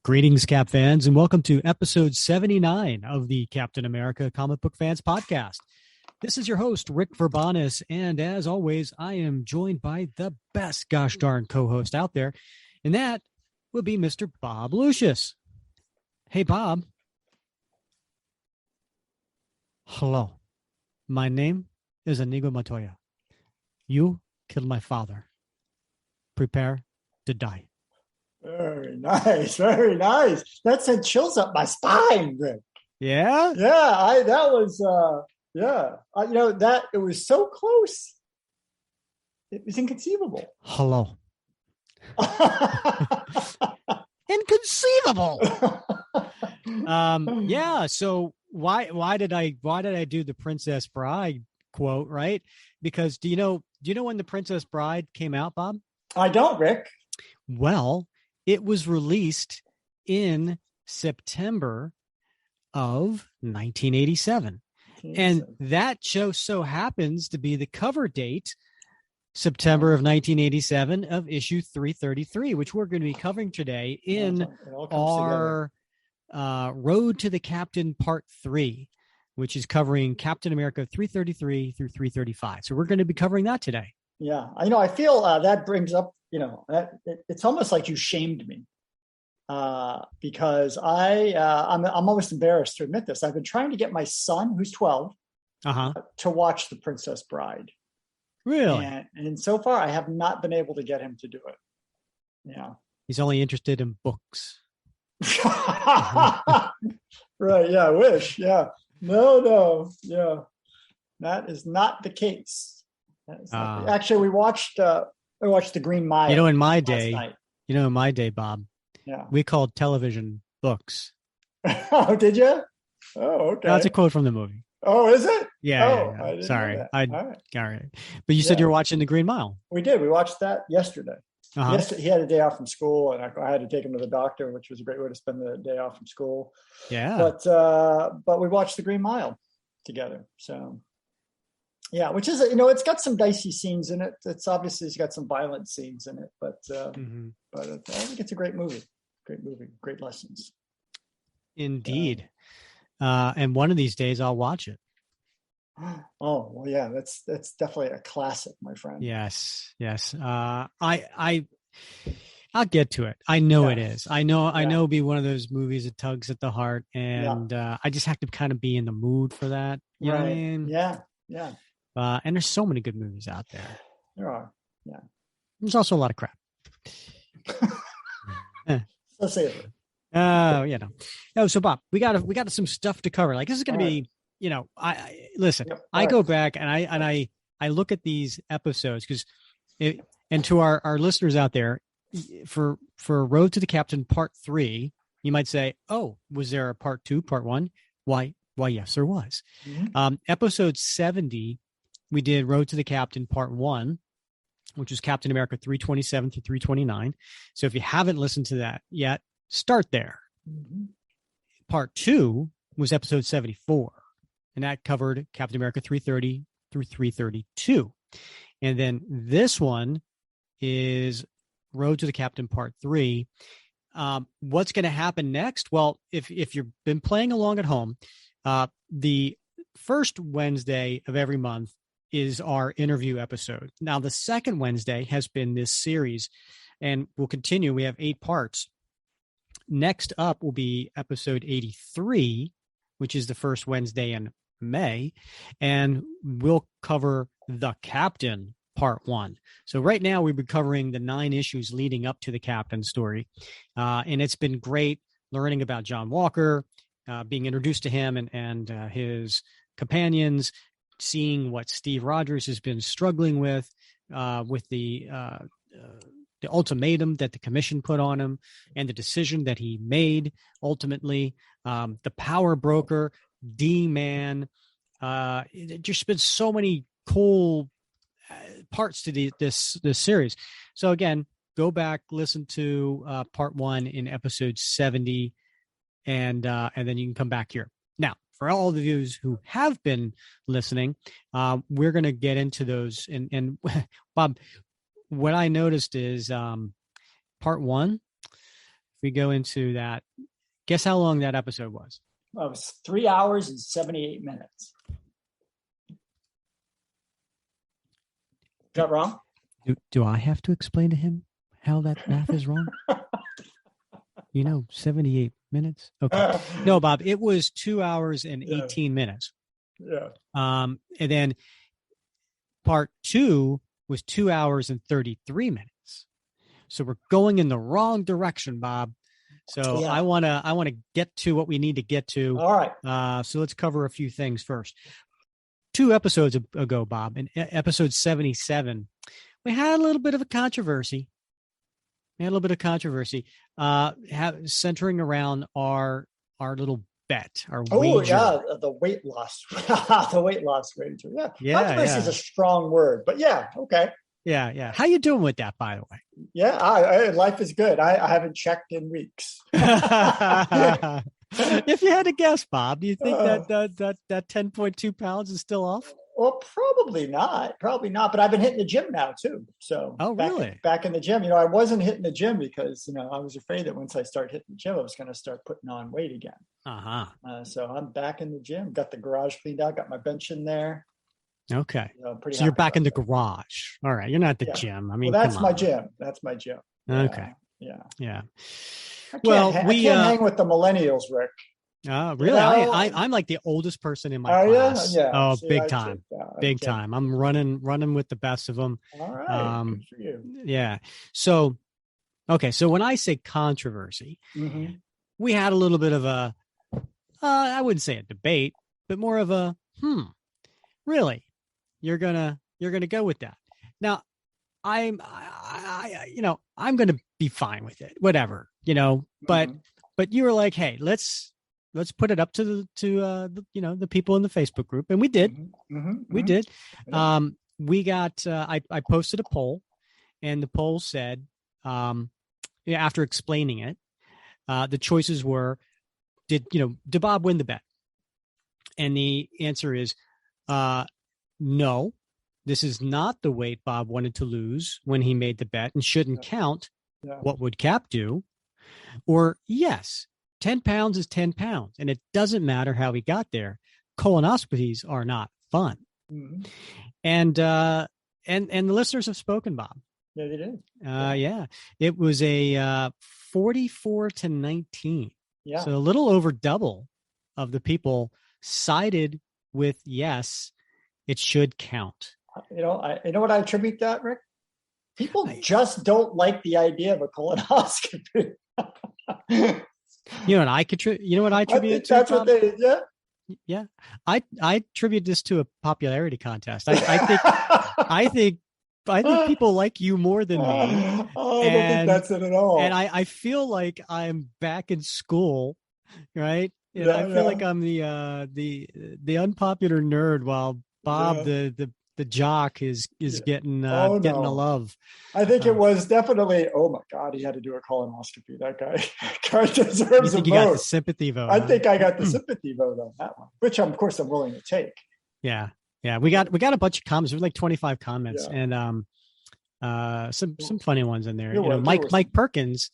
Greetings, Cap fans, and welcome to episode 79 of the Captain America Comic Book Fans Podcast. This is your host, Rick Verbanis, and as always, I am joined by the best gosh darn co-host out there, and that will be Mr. Bob Lucius. Hey, Bob. Hello. My name is Inigo Montoya. You killed my father. Prepare to die. Very nice. Very nice. That sent chills up my spine, Rick. Yeah? Yeah, that was, it was so close. It was inconceivable. Hello. Inconceivable. So why did I do the Princess Bride quote, right? Because do you know when the Princess Bride came out, Bob? I don't, Rick. Well, it was released in September of 1987. And that so happens to be the cover date, September of 1987, of issue 333, which we're going to be covering today in our Road to the Captain Part 3, which is covering Captain America 333 through 335. So we're going to be covering that today. Yeah. I feel that brings up, it's almost like you shamed me because I'm almost embarrassed to admit this. I've been trying to get my son, who's 12, to watch The Princess Bride. Really? And so far, I have not been able to get him to do it. Yeah. He's only interested in books. Right. Yeah. I wish. Yeah. No. Yeah. That is not the case. Actually, we watched The Green Mile. In my day, Bob, we called television books. Oh, did you? Oh, okay. That's a quote from the movie. Oh, is it? Yeah. Sorry. All right. But you said you were watching The Green Mile. We did. We watched that yesterday. Yesterday, he had a day off from school, and I had to take him to the doctor, which was a great way to spend the day off from school. Yeah. But we watched The Green Mile together. So, yeah, which is, it's got some dicey scenes in it. It's got some violent scenes in it, but I think it's a great movie. Great lessons. Indeed. And one of these days I'll watch it. Oh, well, yeah, that's definitely a classic, my friend. Yes. I'll get to it. I know it is. I know it'll be one of those movies that tugs at the heart, and I just have to kind of be in the mood for that. You know what I mean? Yeah. And there's so many good movies out there. There are. Yeah. There's also a lot of crap. So save it. No, so Bob, we got some stuff to cover. Like, this is going to be, I listen. Yep. I go back and I look at these episodes and to our listeners out there, for Road to the Captain Part 3, you might say, oh, was there a Part 2, Part 1? Why, yes, there was. Mm-hmm. Episode 70, we did Road to the Captain Part 1, which was Captain America 327 to 329. So if you haven't listened to that yet, start there. Mm-hmm. Part 2 was episode 74, and that covered Captain America 330 through 332. And then this one is Road to the Captain Part 3. What's going to happen next? Well, if you've been playing along at home, the first Wednesday of every month is our interview episode. Now, the second Wednesday has been this series, and we'll continue. We have 8 parts. Next up will be episode 83, which is the first Wednesday in May, and we'll cover The Captain Part 1. So right now we've been covering the 9 issues leading up to the Captain story, and it's been great learning about John Walker, being introduced to him and his companions, seeing what Steve Rogers has been struggling with the ultimatum that the commission put on him and the decision that he made ultimately, the power broker, D-Man. There's just been so many cool parts to this series. So again, go back, listen to part 1 in episode 70, and then you can come back here. Now, for all the viewers who have been listening, we're going to get into those. And Bob, what I noticed is part one, if we go into that, guess how long that episode was? Well, it was 3 hours and 78 minutes. Is that wrong? Do I have to explain to him how that math is wrong? 78 minutes. Okay. No, Bob, it was 2 hours and 18 minutes. Yeah. And then part two was 2 hours and 33 minutes. So we're going in the wrong direction, Bob. So I want to get to what we need to get to. All right. So let's cover a few things first. 2 episodes ago, Bob, in episode 77, we had a little bit of a controversy. Centering around our little bet, our wager. The weight loss, the weight loss wager. Yeah, controversy is a strong word, but okay. Yeah. How you doing with that, by the way? Yeah, life is good. I haven't checked in weeks. If you had to guess, Bob, do you think that 10.2 pounds is still off? Well, probably not. But I've been hitting the gym now too. So really? Back in the gym. I wasn't hitting the gym because I was afraid that once I start hitting the gym, I was going to start putting on weight again. So I'm back in the gym. Got the garage cleaned out. Got my bench in there. Okay. So you're back in the garage. All right. You're not at the gym. I mean, that's my gym. That's my gym. Okay. Yeah. I can't hang with the millennials, Rick. Really? I'm like the oldest person in my class. Yeah. Oh, big time. Big time. I'm running with the best of them. All right. Good for you. Yeah. So, okay. So when I say controversy, we had a little bit of a, I wouldn't say a debate, but more of a, really, you're gonna go with that. Now, I'm going to be fine with it, whatever, but you were like, hey, let's put it up to the people in the Facebook group. And we did, we did. We got, I posted a poll, and the poll said, after explaining it, the choices were, did Bob win the bet? And the answer is, no, this is not the weight Bob wanted to lose when he made the bet and shouldn't count. What would Cap do? Or yes, 10 pounds is 10 pounds, and it doesn't matter how he got there. Colonoscopies are not fun. And the listeners have spoken, Bob. Yeah, they did. Yeah, it was a 44-19. Yeah. So a little over double of the people sided with yes, it should count. You know what I attribute that, Rick? People just don't like the idea of a colonoscopy. You know what I attribute it to? That's what they, yeah. I attribute this to a popularity contest. I think people like you more than me. I don't think that's it at all. And I feel like I'm back in school, right? And I feel like I'm the unpopular nerd while Bob the jock is getting a love. I think it was definitely, oh my God, he had to do a colonoscopy. That guy deserves a vote. You got the sympathy vote. I think I got the sympathy vote on that one, which of course I'm willing to take. Yeah. We got a bunch of comments. There were like 25 comments and some funny ones in there. Mike Perkins,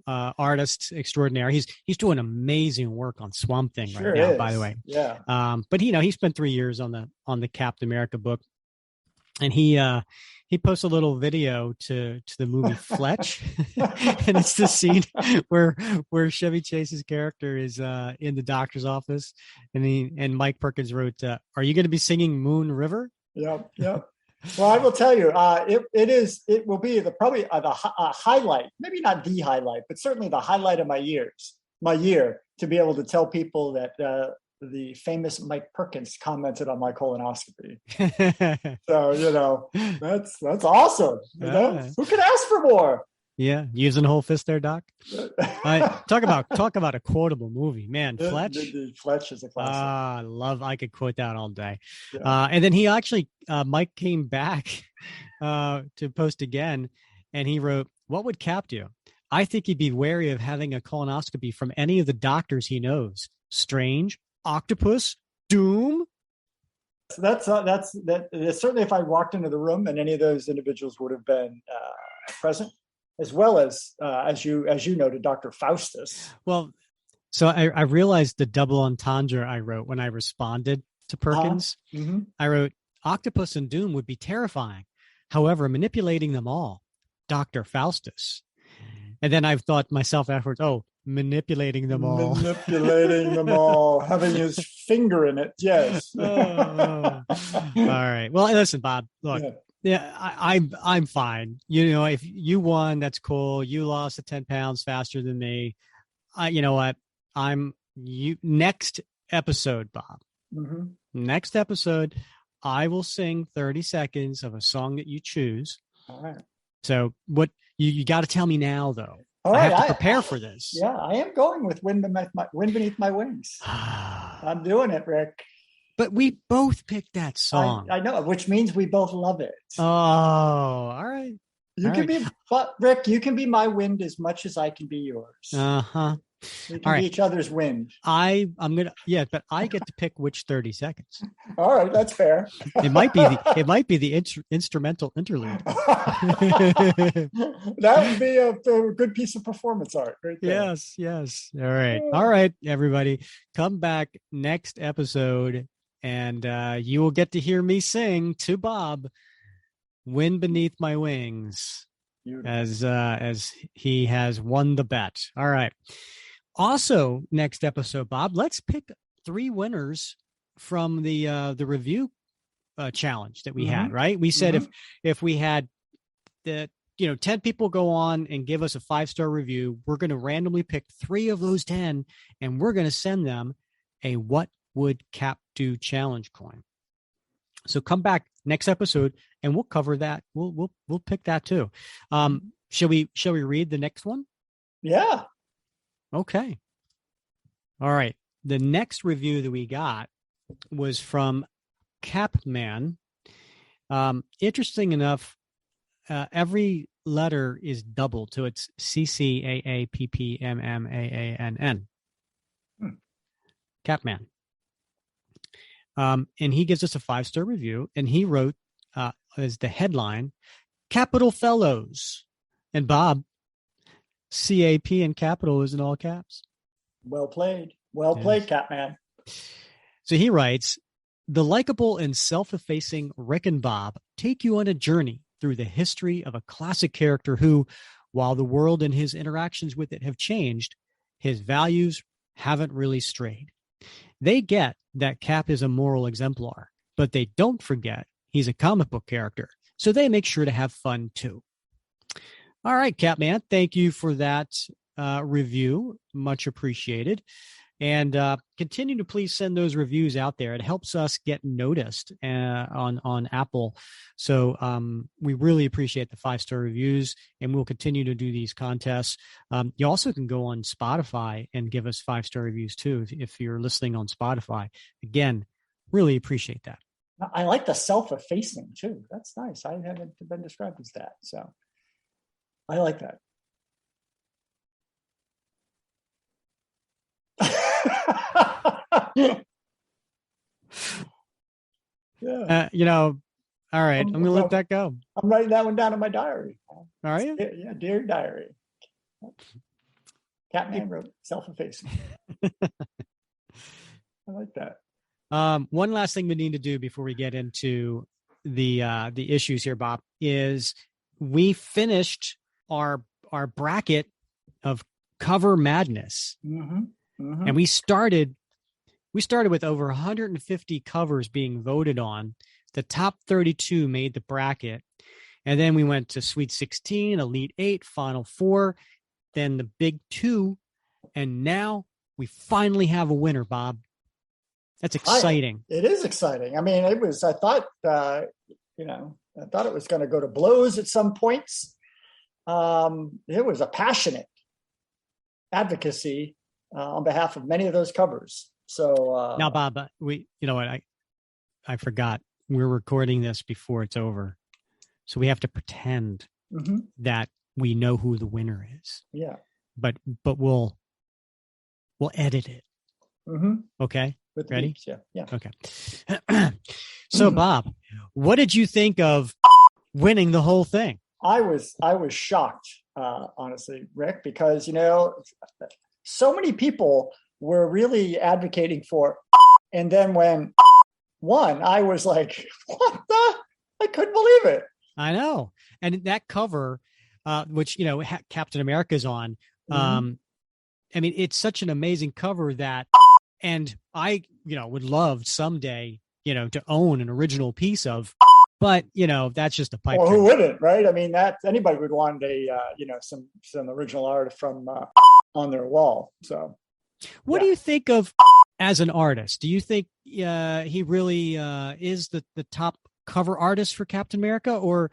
artist extraordinaire. He's doing amazing work on Swamp Thing right now, by the way. Yeah. But he spent 3 years on the Captain America book, and he posts a little video to the movie Fletch, and it's the scene where Chevy Chase's character is in the doctor's office, and Mike Perkins wrote, "Are you going to be singing Moon River?" Yep. Well, I will tell you, it will be probably the highlight, maybe not the highlight, but certainly the highlight of my year, to be able to tell people that the famous Mike Perkins commented on my colonoscopy. So, that's awesome. Who could ask for more? Yeah. Using the whole fist there, Doc. Talk about a quotable movie, man. Fletch. Fletch is a classic. I could quote that all day. Yeah. And then he actually, Mike came back to post again, and he wrote, "What would Cap do? I think he'd be wary of having a colonoscopy from any of the doctors he knows. Strange, Octopus, Doom. That's certainly if I walked into the room and any of those individuals would have been present, as well as you noted, Dr. Faustus. Well, so I realized the double entendre I wrote when I responded to Perkins. Mm-hmm. I wrote, Octopus and Doom would be terrifying. However, manipulating them all, Dr. Faustus. And then I've thought myself afterwards, manipulating them all. Manipulating them all, having his finger in it. Yes. All right. Well, listen, Bob, look, I'm fine. If you won, that's cool. You lost the 10 pounds faster than me. You know what? Next episode, Bob. Mm-hmm. Next episode, I will sing 30 seconds of a song that you choose. All right. So what you got to tell me now, though. All I right, have to prepare for this. Yeah, I am going with Wind Beneath My Wings. I'm doing it, Rick. But we both picked that song. I know, which means we both love it. Oh, all right. Rick, you can be my wind as much as I can be yours. Uh-huh. We can be each other's wind. but I get to pick which 30 seconds. All right, that's fair. It might be the instrumental interlude. That would be a good piece of performance art right there. Yes. All right, everybody. Come back next episode and you will get to hear me sing to Bob Wind Beneath My Wings. Beautiful. As he has won the bet. All right. Also, next episode, Bob, let's pick 3 winners from the review challenge that we had, right? We said if we had 10 people go on and give us a 5-star review, we're going to randomly pick 3 of those 10 and we're going to send them a What Would Cap Do challenge coin. So come back next episode and we'll cover that. We'll pick that too. Shall we read the next one? Yeah. Okay. All right. The next review that we got was from Capman. Interesting enough, every letter is doubled, so it's CCAAPPMMAANN. Capman. And he gives us a 5-star review, and he wrote as the headline, Capital Fellows. And Bob, CAP and capital is in all caps. Well played. Well played, Catman. So he writes, the likable and self-effacing Rick and Bob take you on a journey through the history of a classic character who, while the world and his interactions with it have changed, his values haven't really strayed. They get that Cap is a moral exemplar, but they don't forget he's a comic book character, so they make sure to have fun too. All right, Capman, thank you for that review. Much appreciated. And continue to please send those reviews out there. It helps us get noticed on Apple. So we really appreciate the 5-star reviews, and we'll continue to do these contests. You also can go on Spotify and give us 5-star reviews too if you're listening on Spotify. Again, really appreciate that. I like the self-effacing too. That's nice. I haven't been described as that. So I like that. Yeah. All right. I'm going to let that go. I'm writing that one down in my diary. Are you? Yeah, dear diary. Catman wrote self-effacing. I like that. One last thing we need to do before we get into the issues here, Bob, is we finished our bracket of cover madness. Mm-hmm. Mm-hmm. And we started with over 150 covers being voted on. The top 32 made the bracket. And then we went to Sweet 16, Elite 8, Final 4, then the Big 2. And now we finally have a winner, Bob. That's exciting. It is exciting. I mean, I thought it was going to go to blows at some points. It was a passionate advocacy on behalf of many of those covers. So now, Bob, I forgot we're recording this before it's over, so we have to pretend that we know who the winner is. Yeah, but we'll edit it. Mm-hmm. Okay. With Ready? Beeps, yeah. Okay. So Bob, what did you think of winning the whole thing? I was shocked, honestly, Rick, because so many people were really advocating for, and then when won, I was like, what the? I couldn't believe it. I know. And that cover, which, Captain America's on, Mm-hmm. I mean, it's such an amazing cover that, and I, would love someday, to own an original piece of, but, that's just a pipe Well, dream. who wouldn't, right? I mean, that anybody would want some original art from on their wall. So, What do you think of as an artist? Do you think he really is the top cover artist for Captain America, or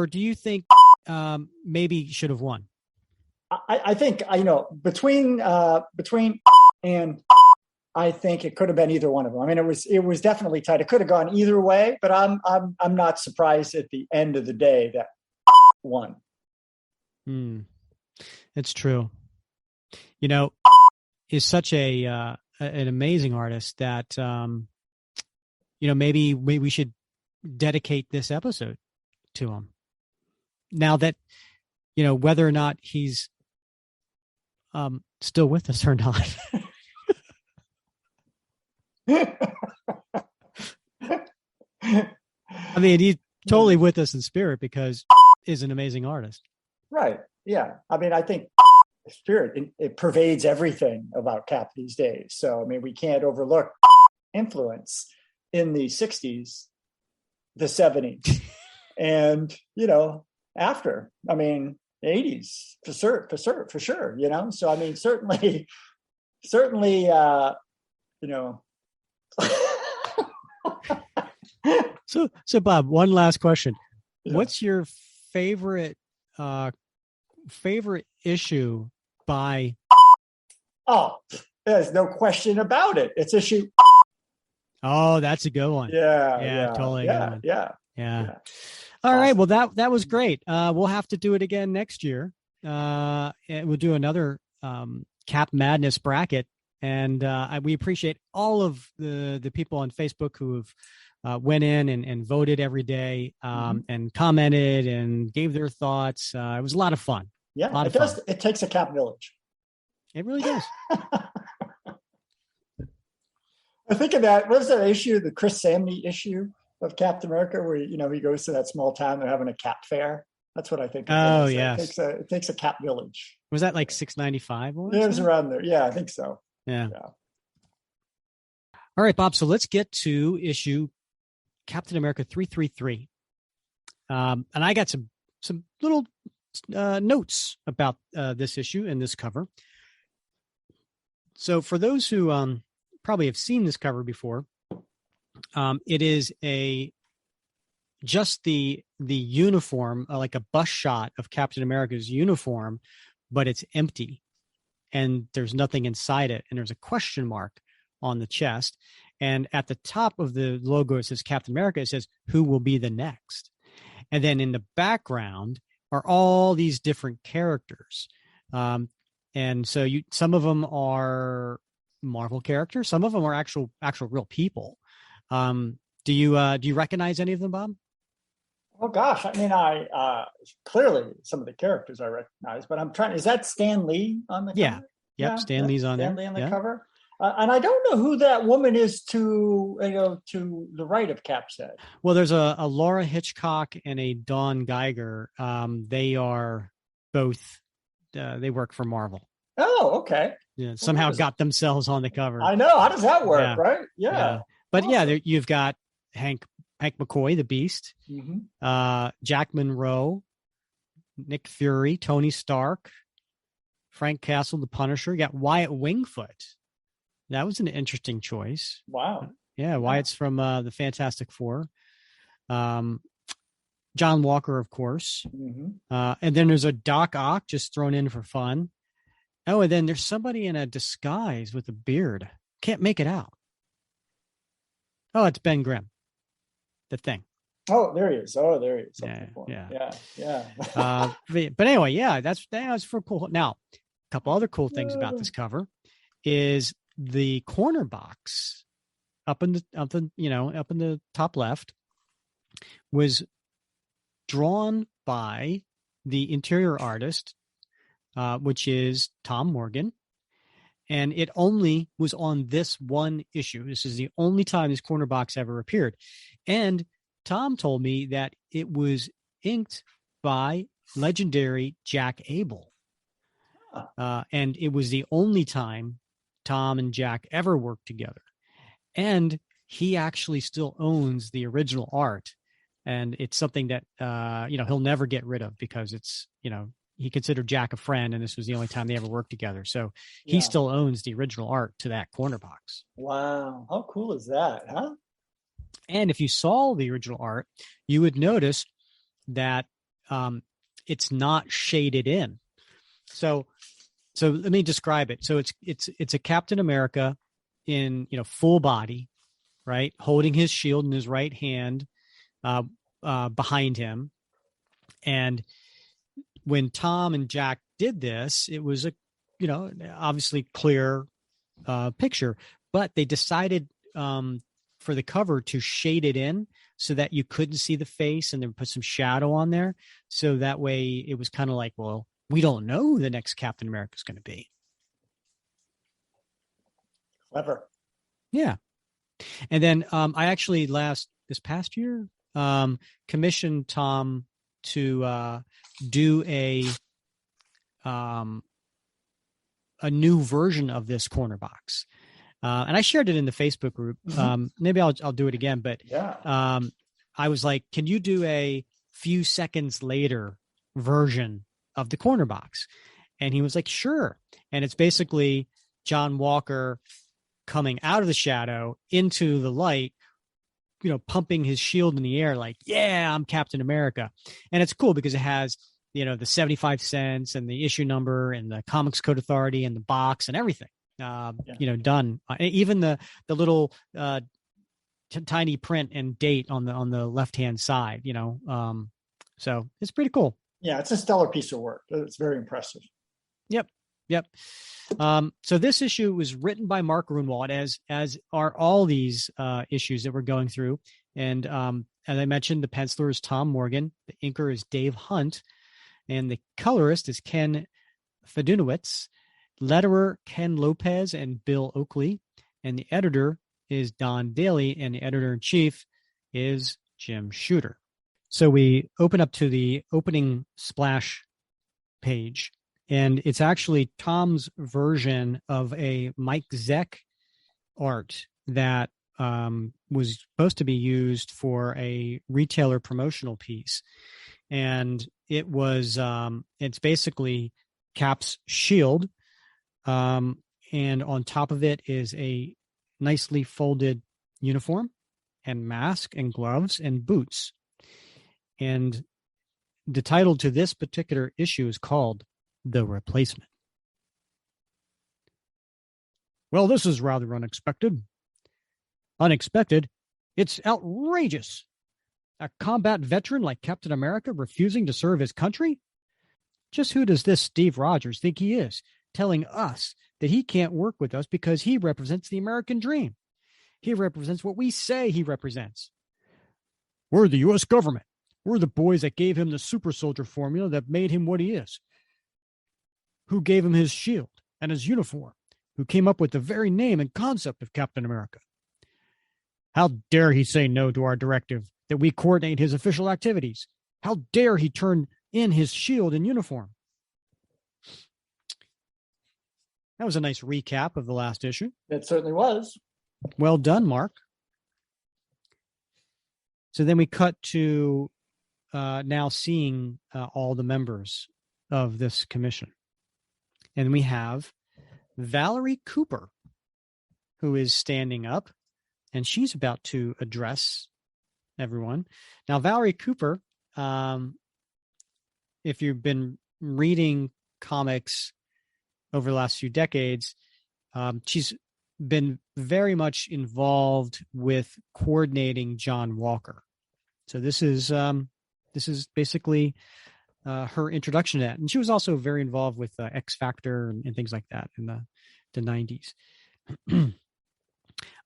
do you think maybe he should have won? I think between and I think it could have been either one of them. I mean, it was definitely tight. It could have gone either way, but I'm not surprised at the end of the day that won. It's true. Is such an amazing artist that maybe we should dedicate this episode to him. Now that whether or not he's still with us or not. I mean, he's totally with us in spirit because he's an amazing artist. Right. Yeah. I mean, I think spirit, it pervades everything about Cap these days. So, I mean, we can't overlook influence in the 60s, the 70s, and, after, I mean, 80s for sure, So, I mean, certainly, So Bob, one last question. Yeah. What's your favorite issue by? Oh, there's no question about it. It's issue. Oh, that's a good one. Yeah. Totally. Yeah. Good one. Yeah. All awesome. Right. Well, that was great. We'll have to do it again next year. And we'll do another Cap Madness bracket. And we appreciate all of the people on Facebook who have went in and voted every day and commented and gave their thoughts. It was a lot of fun. Yeah, it does. It takes a Cap village. It really does. I think of that. What was that issue, the Chris Samney issue of Captain America, where he goes to that small town, they're having a Cap fair. That's what I think of. Oh, yes. It takes a Cap village. Was that like 695? Yeah, it was around there. Yeah, I think so. Yeah. All right, Bob. So let's get to issue Captain America 333. And I got some little notes about this issue and this cover. So for those who probably have seen this cover before, it is just the uniform, like a bust shot of Captain America's uniform, but it's empty and there's nothing inside it. And there's a question mark on the chest. And at the top of the logo, it says Captain America. It says, who will be the next? And then in the background are all these different characters. And so some of them are Marvel characters. Some of them are actual real people. Do you recognize any of them, Bob? Oh gosh, I mean, I clearly some of the characters I recognize, but I'm trying. Is that Stan Lee on the cover? Yeah. Yep, Stan Lee's on there. Stan Lee on the cover. And I don't know who that woman is to the right of Cap's head. Well, there's a Laura Hitchcock and a Dawn Geiger. They are both. They work for Marvel. Oh, okay. Yeah, somehow got themselves on the cover. I know. How does that work, right? Yeah. But awesome. You've got Hank McCoy, the Beast, Jack Monroe, Nick Fury, Tony Stark, Frank Castle, the Punisher. You got Wyatt Wingfoot. That was an interesting choice. Wow. Yeah, Wyatt's from the Fantastic Four. John Walker, of course. And then there's a Doc Ock just thrown in for fun. Oh, and then there's somebody in a disguise with a beard. Can't make it out. Oh, it's Ben Grimm. The Thing. Oh, there he is. Yeah. But anyway, that's for cool. Now, a couple other cool things about this cover is the corner box up in the top left was drawn by the interior artist, which is Tom Morgan. And it only was on this one issue. This is the only time this corner box ever appeared. And Tom told me that it was inked by legendary Jack Abel. And it was the only time Tom and Jack ever worked together. And he actually still owns the original art. And it's something that, he'll never get rid of because it's, he considered Jack a friend, and this was the only time they ever worked together. So he still owns the original art to that corner box. Wow. How cool is that, huh? And if you saw the original art, you would notice that it's not shaded in. So let me describe it. So it's a Captain America in, full body, right? Holding his shield in his right hand behind him. And when Tom and Jack did this, it was a, obviously clear picture, but they decided for the cover to shade it in so that you couldn't see the face, and then put some shadow on there. So that way it was kind of like, well, we don't know who the next Captain America is going to be. Clever. Yeah. And then I actually this past year commissioned Tom to do a new version of this corner box. And I shared it in the Facebook group. Maybe I'll do it again, but I was like, can you do a few seconds later version of the corner box? And he was like, sure. And it's basically John Walker coming out of the shadow into the light, pumping his shield in the air like, yeah, I'm Captain America. And it's cool because it has, the 75 cents and the issue number and the Comics Code Authority and the box and everything, done. Even the little tiny print and date on the left-hand side, so it's pretty cool. Yeah, it's a stellar piece of work. It's very impressive. Yep. So this issue was written by Mark Gruenwald, as are all these issues that we're going through. And as I mentioned, the penciler is Tom Morgan, the inker is Dave Hunt, and the colorist is Ken Fedunowitz, letterer Ken Lopez and Bill Oakley, and the editor is Don Daly, and the editor-in-chief is Jim Shooter. So we open up to the opening splash page, and it's actually Tom's version of a Mike Zeck art that was supposed to be used for a retailer promotional piece. And it was, it's basically Cap's shield. And on top of it is a nicely folded uniform and mask and gloves and boots. And the title to this particular issue is called The Replacement. Well, this is rather unexpected. Unexpected? It's outrageous. A combat veteran like Captain America refusing to serve his country? Just who does this Steve Rogers think he is, telling us that he can't work with us because he represents the American dream? He represents what we say he represents. We're the U.S. government. We're the boys that gave him the super soldier formula that made him what he is. Who gave him his shield and his uniform? Who came up with the very name and concept of Captain America? How dare he say no to our directive that we coordinate his official activities? How dare he turn in his shield and uniform? That was a nice recap of the last issue. It certainly was. Well done, Mark. So then we cut to now seeing all the members of this commission. And we have Valerie Cooper, who is standing up, and she's about to address everyone. Now, Valerie Cooper, if you've been reading comics over the last few decades, she's been very much involved with coordinating John Walker. So this is basically her introduction to that. And she was also very involved with X Factor and things like that in the 90s.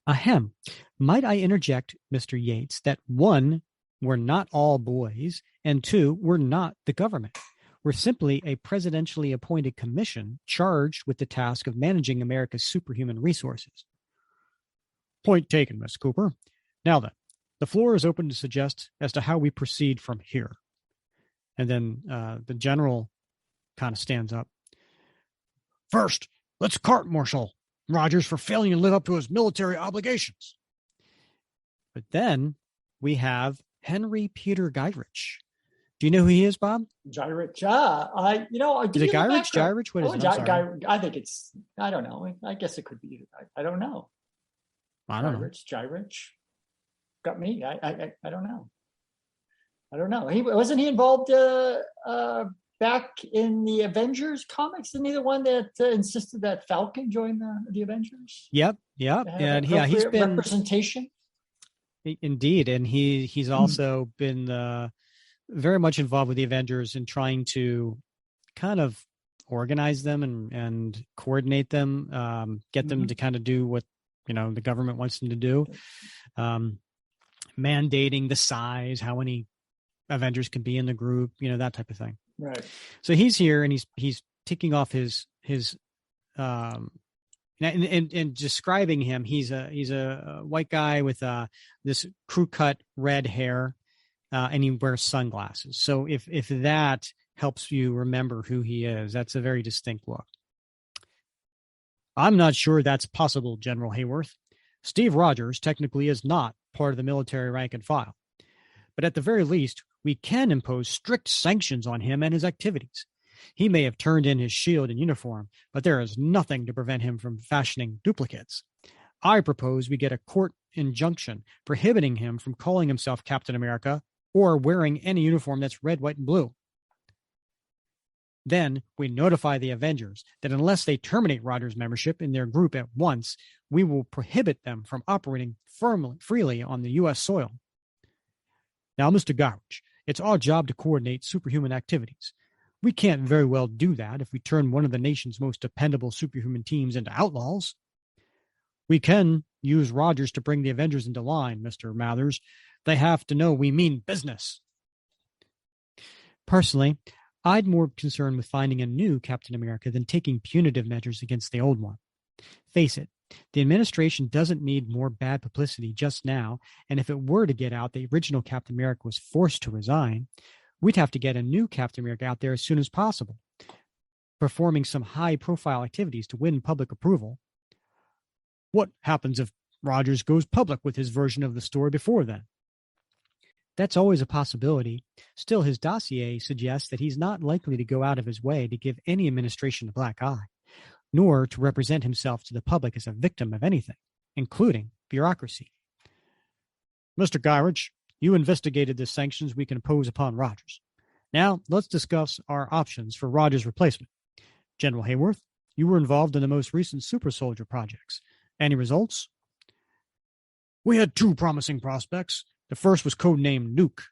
Ahem. Might I interject, Mr. Yates, that one, we're not all boys, and two, we're not the government. We're simply a presidentially appointed commission charged with the task of managing America's superhuman resources. Point taken, Miss Cooper. Now then, the floor is open to suggest as to how we proceed from here. And then the general kind of stands up. First, let's court-martial Rogers for failing to live up to his military obligations. But then we have Henry Peter Gyrich. Do you know who he is, Bob? Gyrich. Is it Gyrich? Gyrich? What is it? I think it's, I don't know. I guess it could be. I don't know. I don't know. Gyrich. Got me. I don't know. I don't know. Wasn't he involved back in the Avengers comics? Isn't he the one that insisted that Falcon join the Avengers? Yep. And he's been representation. Indeed, and he's also been very much involved with the Avengers in trying to kind of organize them and coordinate them, get them to kind of do what the government wants them to do, mandating the size, how many Avengers can be in the group, that type of thing. Right. So he's here and he's ticking off his and describing him. He's a white guy with this crew cut red hair, and he wears sunglasses. So if that helps you remember who he is, that's a very distinct look. I'm not sure that's possible, General Hayworth. Steve Rogers technically is not part of the military rank and file, but at the very least, we can impose strict sanctions on him and his activities. He may have turned in his shield and uniform, but there is nothing to prevent him from fashioning duplicates. I propose we get a court injunction prohibiting him from calling himself Captain America or wearing any uniform that's red, white, and blue. Then we notify the Avengers that unless they terminate Rogers' membership in their group at once, we will prohibit them from operating freely on the U.S. soil. Now, Mr. Gouch, it's our job to coordinate superhuman activities. We can't very well do that if we turn one of the nation's most dependable superhuman teams into outlaws. We can use Rogers to bring the Avengers into line, Mr. Mathers. They have to know we mean business. Personally, I'd more concerned with finding a new Captain America than taking punitive measures against the old one. Face it, the administration doesn't need more bad publicity just now, and if it were to get out the original Captain America was forced to resign, we'd have to get a new Captain America out there as soon as possible, performing some high-profile activities to win public approval. What happens if Rogers goes public with his version of the story before then? That's always a possibility. Still, his dossier suggests that he's not likely to go out of his way to give any administration a black eye, nor to represent himself to the public as a victim of anything, including bureaucracy. Mr. Gyrich, you investigated the sanctions we can impose upon Rogers. Now, let's discuss our options for Rogers' replacement. General Hayworth, you were involved in the most recent super soldier projects. Any results? We had two promising prospects. The first was codenamed Nuke.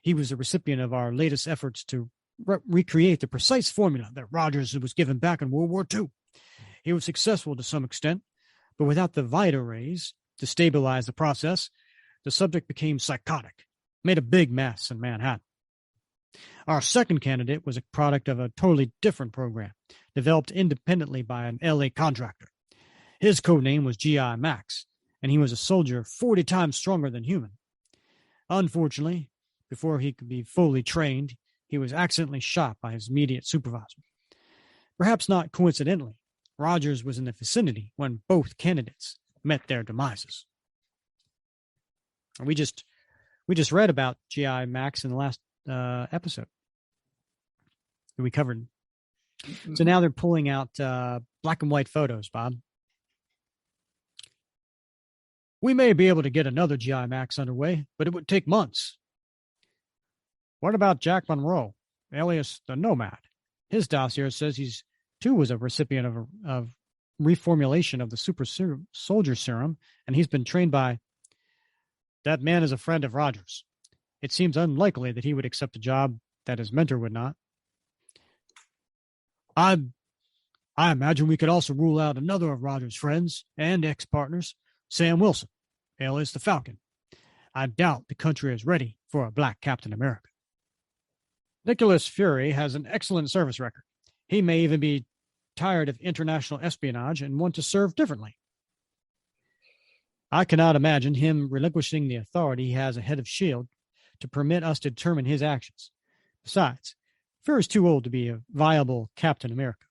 He was the recipient of our latest efforts to recreate the precise formula that Rogers was given back in World War II. He was successful to some extent, but without the Vita rays to stabilize the process, the subject became psychotic, made a big mess in Manhattan. Our second candidate was a product of a totally different program, developed independently by an LA contractor. His codename was G.I. Max, and he was a soldier 40 times stronger than human. Unfortunately, before he could be fully trained, he was accidentally shot by his immediate supervisor. Perhaps not coincidentally, Rogers was in the vicinity when both candidates met their demises. We just read about G.I. Max in the last episode that we covered. So now they're pulling out black and white photos, Bob. We may be able to get another G.I. Max underway, but it would take months. What about Jack Monroe, alias the Nomad? His dossier says he's too was a recipient of reformulation of the super soldier serum, and he's been trained by... That man is a friend of Rogers. It seems unlikely that he would accept a job that his mentor would not. I'm I imagine we could also rule out another of Roger's friends and ex-partners, Sam Wilson, alias the Falcon. I doubt the country is ready for a black Captain America. Nicholas Fury has an excellent service record. He may even be tired of international espionage and want to serve differently. I cannot imagine him relinquishing the authority he has ahead of S.H.I.E.L.D. to permit us to determine his actions. Besides, Fury's too old to be a viable Captain America.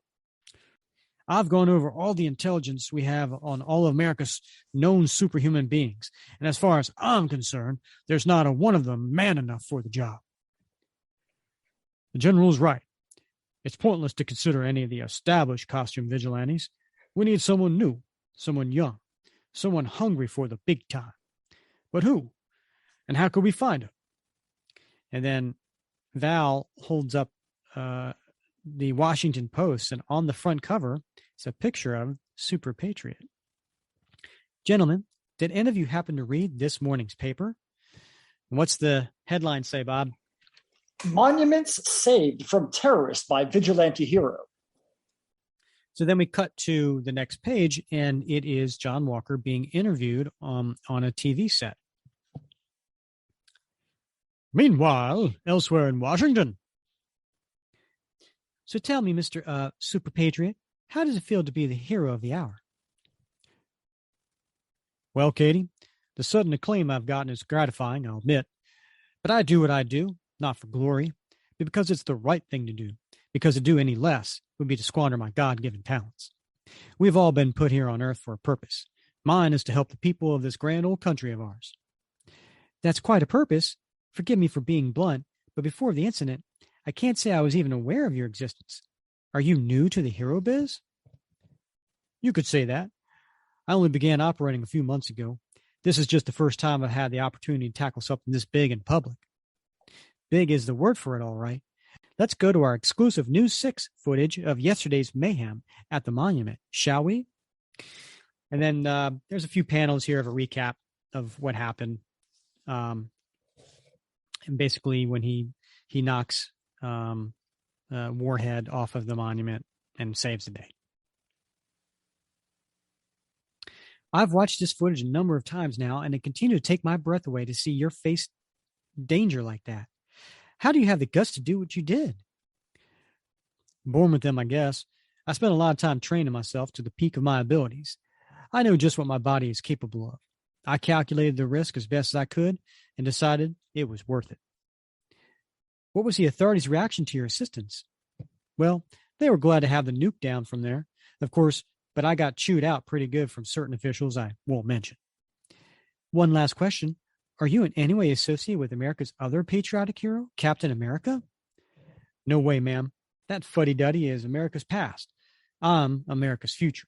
I've gone over all the intelligence we have on all of America's known superhuman beings, and as far as I'm concerned, there's not a one of them man enough for the job. The general's right. It's pointless to consider any of the established costume vigilantes. We need someone new, someone young, someone hungry for the big time. But who? And how could we find him? And then Val holds up the Washington Post, and on the front cover is a picture of Super Patriot. Gentlemen, did any of you happen to read this morning's paper? What's the headline say, Bob? Monuments saved from terrorists by vigilante hero. So then we cut to the next page, and it is John Walker being interviewed on a TV set. Meanwhile, elsewhere in Washington. So tell me, Mr. Super Patriot, how does it feel to be the hero of the hour? Well, Katie, the sudden acclaim I've gotten is gratifying, I'll admit. But I do what I do, not for glory, but because it's the right thing to do. Because to do any less would be to squander my God-given talents. We've all been put here on earth for a purpose. Mine is to help the people of this grand old country of ours. That's quite a purpose. Forgive me for being blunt, but before the incident, I can't say I was even aware of your existence. Are you new to the hero biz? You could say that. I only began operating a few months ago. This is just the first time I've had the opportunity to tackle something this big in public. Big is the word for it, all right. Let's go to our exclusive News 6 footage of yesterday's mayhem at the monument, shall we? And then there's a few panels here of a recap of what happened. And basically when he knocks Warhead off of the monument and saves the day. I've watched this footage a number of times now, and it continues to take my breath away to see your face danger like that. How do you have the guts to do what you did? Born with them, I guess. I spent a lot of time training myself to the peak of my abilities. I know just what my body is capable of. I calculated the risk as best as I could and decided it was worth it. What was the authorities' reaction to your assistance? Well, they were glad to have the nuke down from there, of course, but I got chewed out pretty good from certain officials I won't mention. One last question. Are you in any way associated with America's other patriotic hero, Captain America? No way, ma'am. That fuddy-duddy is America's past. I'm America's future.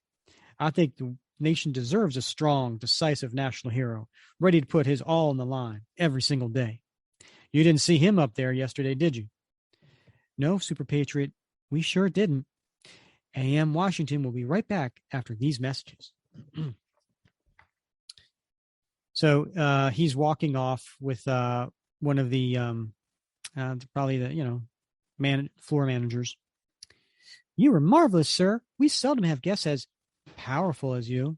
I think the nation deserves a strong, decisive national hero, ready to put his all on the line every single day. You didn't see him up there yesterday, did you? No, Super Patriot, we sure didn't. AM Washington will be right back after these messages. So he's walking off with one of the probably the floor managers. You were marvelous, sir. We seldom have guests as powerful as you.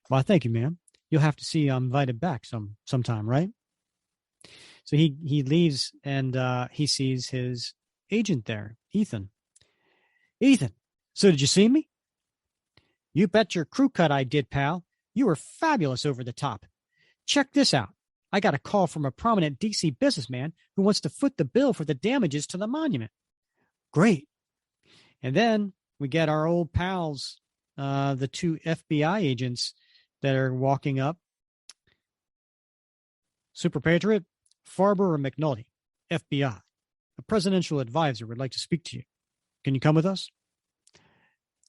Well, thank you, ma'am. You'll have to see I'm invited back sometime, right? So he leaves and he sees his agent there, Ethan. Ethan, so did you see me? You bet your crew cut I did, pal. You were fabulous over the top. Check this out. I got a call from a prominent D.C. businessman who wants to foot the bill for the damages to the monument. Great. And then we get our old pals, the two FBI agents that are walking up. Super Patriot, Farber and McNulty, FBI. A presidential advisor would like to speak to you. Can you come with us?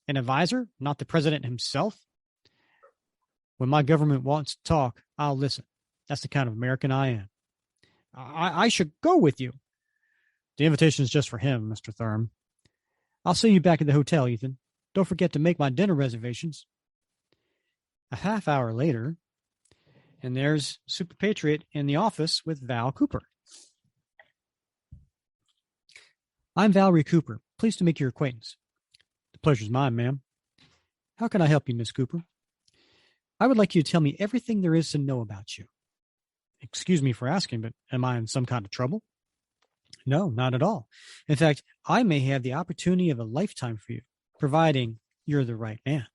An advisor, not the president himself? When my government wants to talk, I'll listen. That's the kind of American I am. I should go with you. The invitation is just for him, Mr. Thurm. I'll see you back at the hotel, Ethan. Don't forget to make my dinner reservations. A half hour later, and there's Super Patriot in the office with Val Cooper. I'm Valerie Cooper. Pleased to make your acquaintance. The pleasure's mine, ma'am. How can I help you, Miss Cooper? I would like you to tell me everything there is to know about you. Excuse me for asking, but am I in some kind of trouble? No, not at all. In fact, I may have the opportunity of a lifetime for you, providing you're the right man.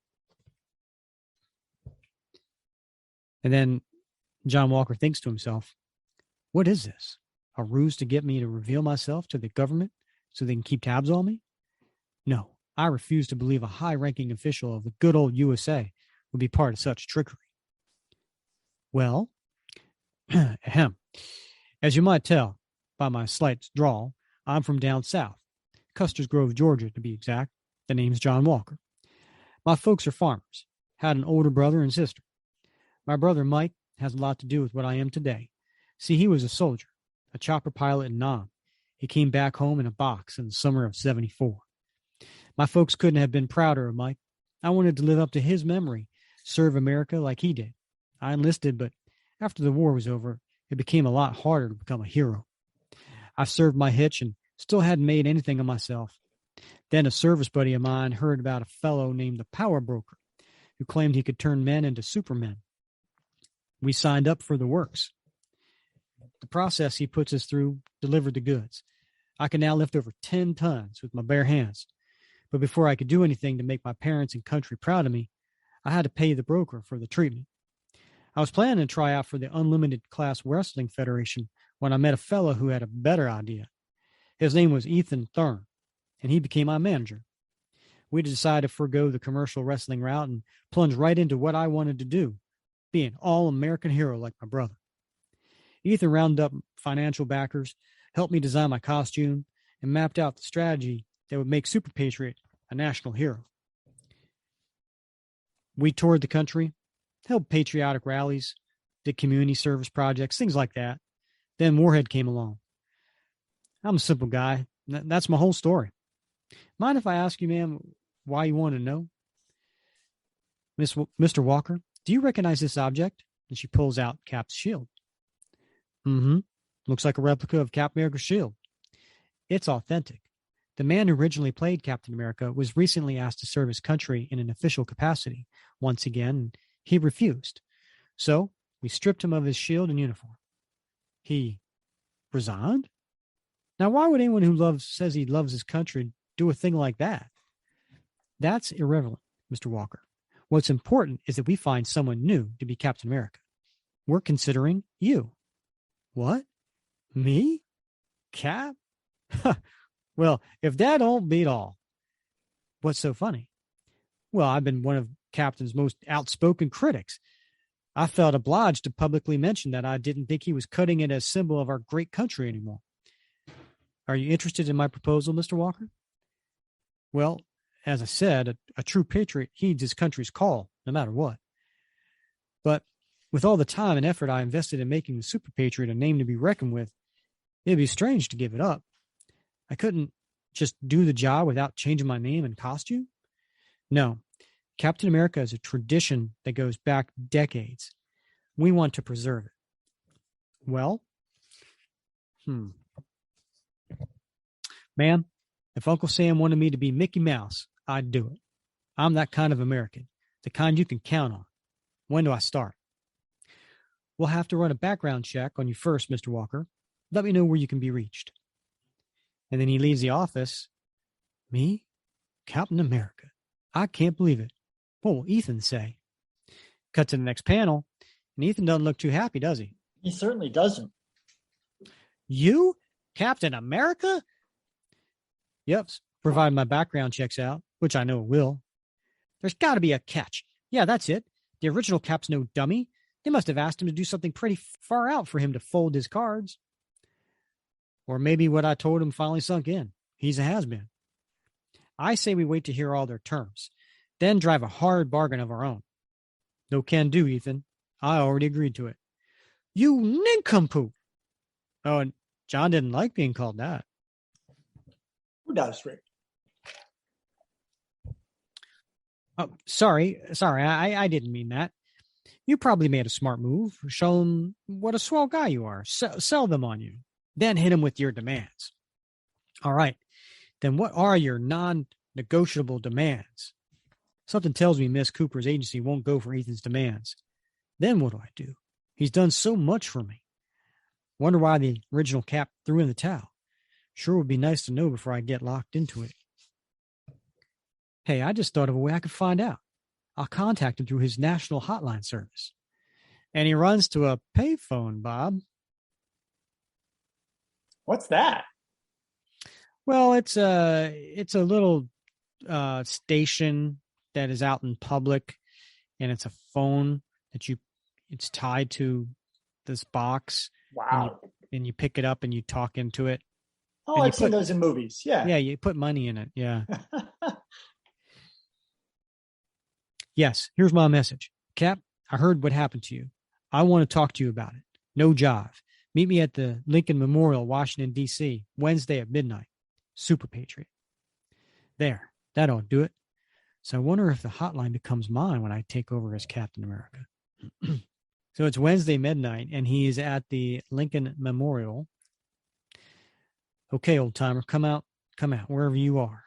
And then John Walker thinks to himself, what is this? A ruse to get me to reveal myself to the government so they can keep tabs on me? No, I refuse to believe a high-ranking official of the good old USA would be part of such trickery. Well, ahem. As you might tell by my slight drawl, I'm from down south, Custer's Grove, Georgia, to be exact. The name's John Walker. My folks are farmers, had an older brother and sister. My brother Mike has a lot to do with what I am today. See, he was a soldier, a chopper pilot in Nam. He came back home in a box in the summer of '74. My folks couldn't have been prouder of Mike. I wanted to live up to his memory, serve America like he did. I enlisted, but after the war was over, it became a lot harder to become a hero. I served my hitch and still hadn't made anything of myself. Then a service buddy of mine heard about a fellow named the Power Broker who claimed he could turn men into supermen. We signed up for the works. The process he puts us through delivered the goods. I can now lift over 10 tons with my bare hands. But before I could do anything to make my parents and country proud of me, I had to pay the broker for the treatment. I was planning to try out for the Unlimited Class Wrestling Federation when I met a fellow who had a better idea. His name was Ethan Thurn, and he became my manager. We decided to forego the commercial wrestling route and plunge right into what I wanted to do, be an all-American hero like my brother. Ethan rounded up financial backers, helped me design my costume, and mapped out the strategy that would make Super Patriot a national hero. We toured the country, held patriotic rallies, did community service projects, things like that. Then Warhead came along. I'm a simple guy. That's my whole story. Mind if I ask you, ma'am, why you want to know? Mr. Walker, do you recognize this object? And she pulls out Cap's shield. Mm-hmm. Looks like a replica of Cap America's shield. It's authentic. The man who originally played Captain America was recently asked to serve his country in an official capacity once again, and he refused. So we stripped him of his shield and uniform. He resigned? Now, why would anyone who says he loves his country do a thing like that? That's irrelevant, Mr. Walker. What's important is that we find someone new to be Captain America. We're considering you. What? Me? Cap? Well, if that don't beat all. What's so funny? Well, I've been one of Captain's most outspoken critics. I felt obliged to publicly mention that I didn't think he was cutting it as a symbol of our great country anymore. Are you interested in my proposal, Mr. Walker? Well, as I said, a true patriot heeds his country's call, no matter what. But with all the time and effort I invested in making the Super Patriot a name to be reckoned with, it'd be strange to give it up. I couldn't just do the job without changing my name and costume. No, Captain America is a tradition that goes back decades. We want to preserve it. Well, Ma'am, if Uncle Sam wanted me to be Mickey Mouse, I'd do it. I'm that kind of American, the kind you can count on. When do I start? We'll have to run a background check on you first, Mr. Walker. Let me know where you can be reached. And then he leaves the office. Me? Captain America. I can't believe it. What will Ethan say? Cut to the next panel, and Ethan doesn't look too happy, does he? He certainly doesn't. You? Captain America? Yep, provided my background checks out, which I know it will. There's got to be a catch. Yeah, that's it. The original Cap's no dummy. They must have asked him to do something pretty far out for him to fold his cards. Or maybe what I told him finally sunk in. He's a has-been. I say we wait to hear all their terms, then drive a hard bargain of our own. No can do, Ethan. I already agreed to it. You nincompoop! Oh, and John didn't like being called that. Who does, Rick? Oh, sorry. I didn't mean that. You probably made a smart move. Show them what a swell guy you are. Sell them on you. Then hit them with your demands. All right. Then what are your negotiable demands. Something tells me Miss Cooper's agency won't go for Ethan's demands. Then what do I do? He's done so much for me. Wonder why the original Cap threw in the towel. Sure would be nice to know before I get locked into it. Hey, I just thought of a way I could find out. I'll contact him through his national hotline service. And he runs to a payphone, Bob. What's that? Well, it's a little station that is out in public, and it's a phone that it's tied to this box. Wow. And you pick it up and you talk into it. Oh, I've seen those in movies. Yeah. Yeah, you put money in it. Yeah. Yes, here's my message. Cap, I heard what happened to you. I want to talk to you about it. No jive. Meet me at the Lincoln Memorial, Washington, D.C., Wednesday at midnight. Super Patriot. There. That ought to do it. So I wonder if the hotline becomes mine when I take over as Captain America. So it's Wednesday midnight, and he is at the Lincoln Memorial. Okay, old timer, come out, wherever you are.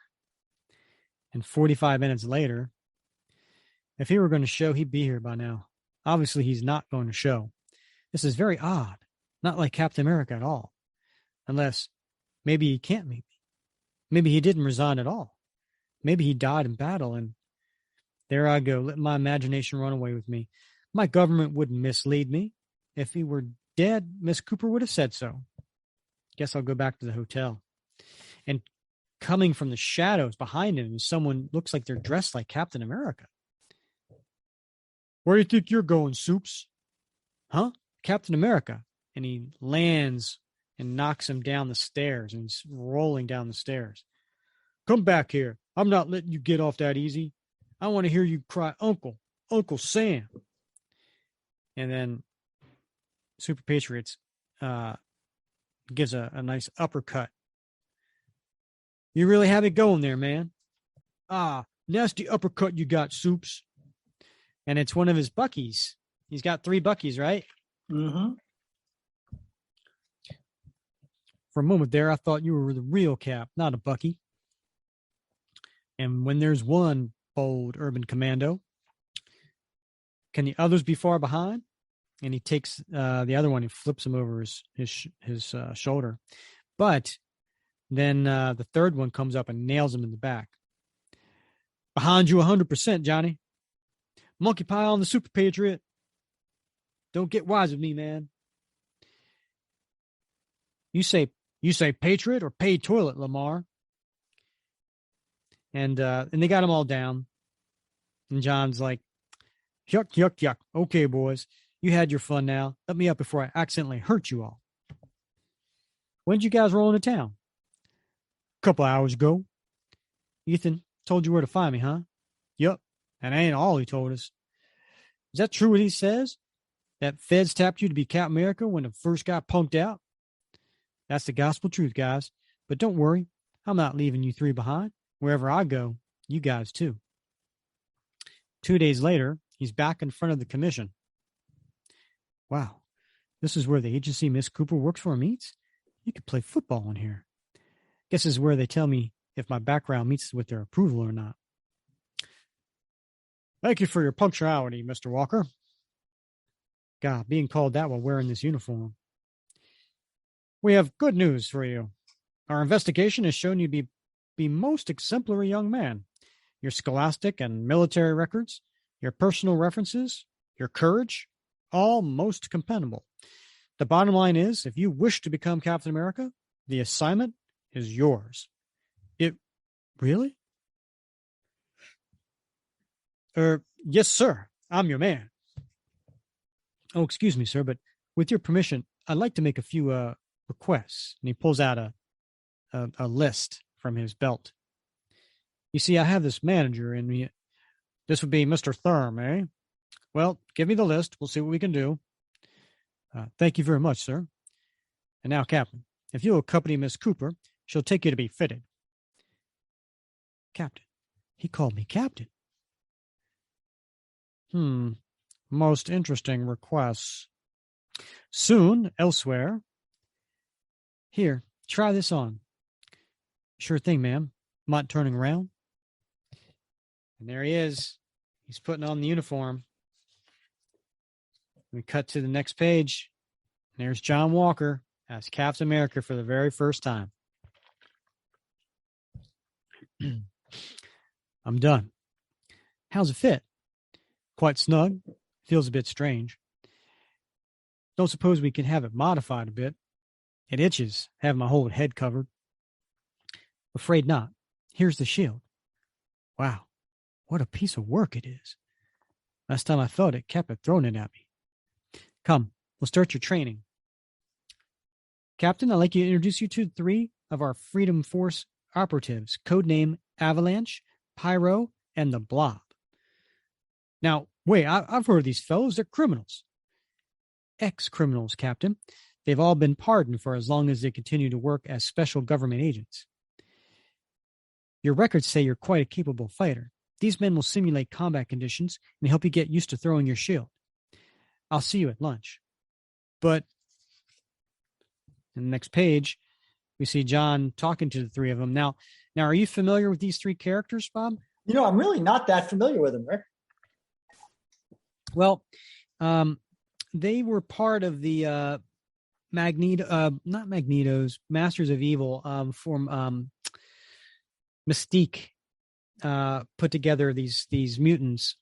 And 45 minutes later, if he were going to show, he'd be here by now. Obviously, he's not going to show. This is very odd. Not like Captain America at all. Unless maybe he can't meet me. Maybe he didn't resign at all. Maybe he died in battle, and there I go, letting my imagination run away with me. My government wouldn't mislead me. If he were dead, Miss Cooper would have said so. Guess I'll go back to the hotel. And coming from the shadows behind him is someone looks like they're dressed like Captain America. Where do you think you're going, Soups? Huh? Captain America. And he lands and knocks him down the stairs, and he's rolling down the stairs. Come back here. I'm not letting you get off that easy. I want to hear you cry, Uncle Sam. And then Super Patriots gives a nice uppercut. You really have it going there, man. Nasty uppercut you got, Soups. And it's one of his Buckies. He's got 3 Buckies, right? Mm-hmm. For a moment there, I thought you were the real Cap, not a Bucky. And when there's one bold urban commando, can the others be far behind? And he takes the other one and flips him over his shoulder. But then the third one comes up and nails him in the back. Behind you 100%, Johnny. Monkey pie on the Super Patriot. Don't get wise with me, man. You say Patriot or paid toilet, Lamar. And they got them all down. And John's like, yuck, yuck, yuck. Okay, boys. You had your fun now. Let me up before I accidentally hurt you all. When did you guys roll into town? A couple hours ago. Ethan told you where to find me, huh? Yup. And that ain't all he told us. Is that true what he says? That feds tapped you to be Captain America when it first got punked out? That's the gospel truth, guys. But don't worry. I'm not leaving you 3 behind. Wherever I go, you guys too. 2 days later, he's back in front of the commission. Wow, this is where the agency Miss Cooper works for meets? You could play football in here. Guess this is where they tell me if my background meets with their approval or not. Thank you for your punctuality, Mr. Walker. God, being called that while wearing this uniform. We have good news for you. Our investigation has shown you to be most exemplary young man. Your scholastic and military records, your personal references, your courage, all most commendable. The bottom line is, if you wish to become Captain America, the assignment is yours. It really? Yes, sir. I'm your man. Oh, excuse me, sir, but with your permission, I'd like to make a few requests. And he pulls out a list from his belt. You see, I have this manager, and this would be Mr. Thurm, eh? Well, give me the list. We'll see what we can do. Thank you very much, sir. And now, Captain, if you'll accompany Miss Cooper, she'll take you to be fitted. Captain. He called me Captain. Most interesting requests. Soon, elsewhere. Here, try this on. Sure thing, ma'am. Not turning around. And there he is. He's putting on the uniform. We cut to the next page. There's John Walker as Captain America for the very first time. I'm done. How's it fit? Quite snug. Feels a bit strange. Don't suppose we can have it modified a bit. It itches, having my whole head covered. Afraid not. Here's the shield. Wow, what a piece of work it is. Last time I felt it, kept throwing it at me. Come, we'll start your training. Captain, I'd like to introduce you to 3 of our Freedom Force operatives, codename Avalanche, Pyro, and the Blob. Now, wait, I've heard of these fellows. They're criminals. Ex-criminals, Captain. They've all been pardoned for as long as they continue to work as special government agents. Your records say you're quite a capable fighter. These men will simulate combat conditions and help you get used to throwing your shield. I'll see you at lunch. But in the next page, we see John talking to the 3 of them. Now, are you familiar with these 3 characters, Bob? I'm really not that familiar with them, Rick. Well, they were part of the not Magneto's, Masters of Evil, from Mystique, put together these mutants.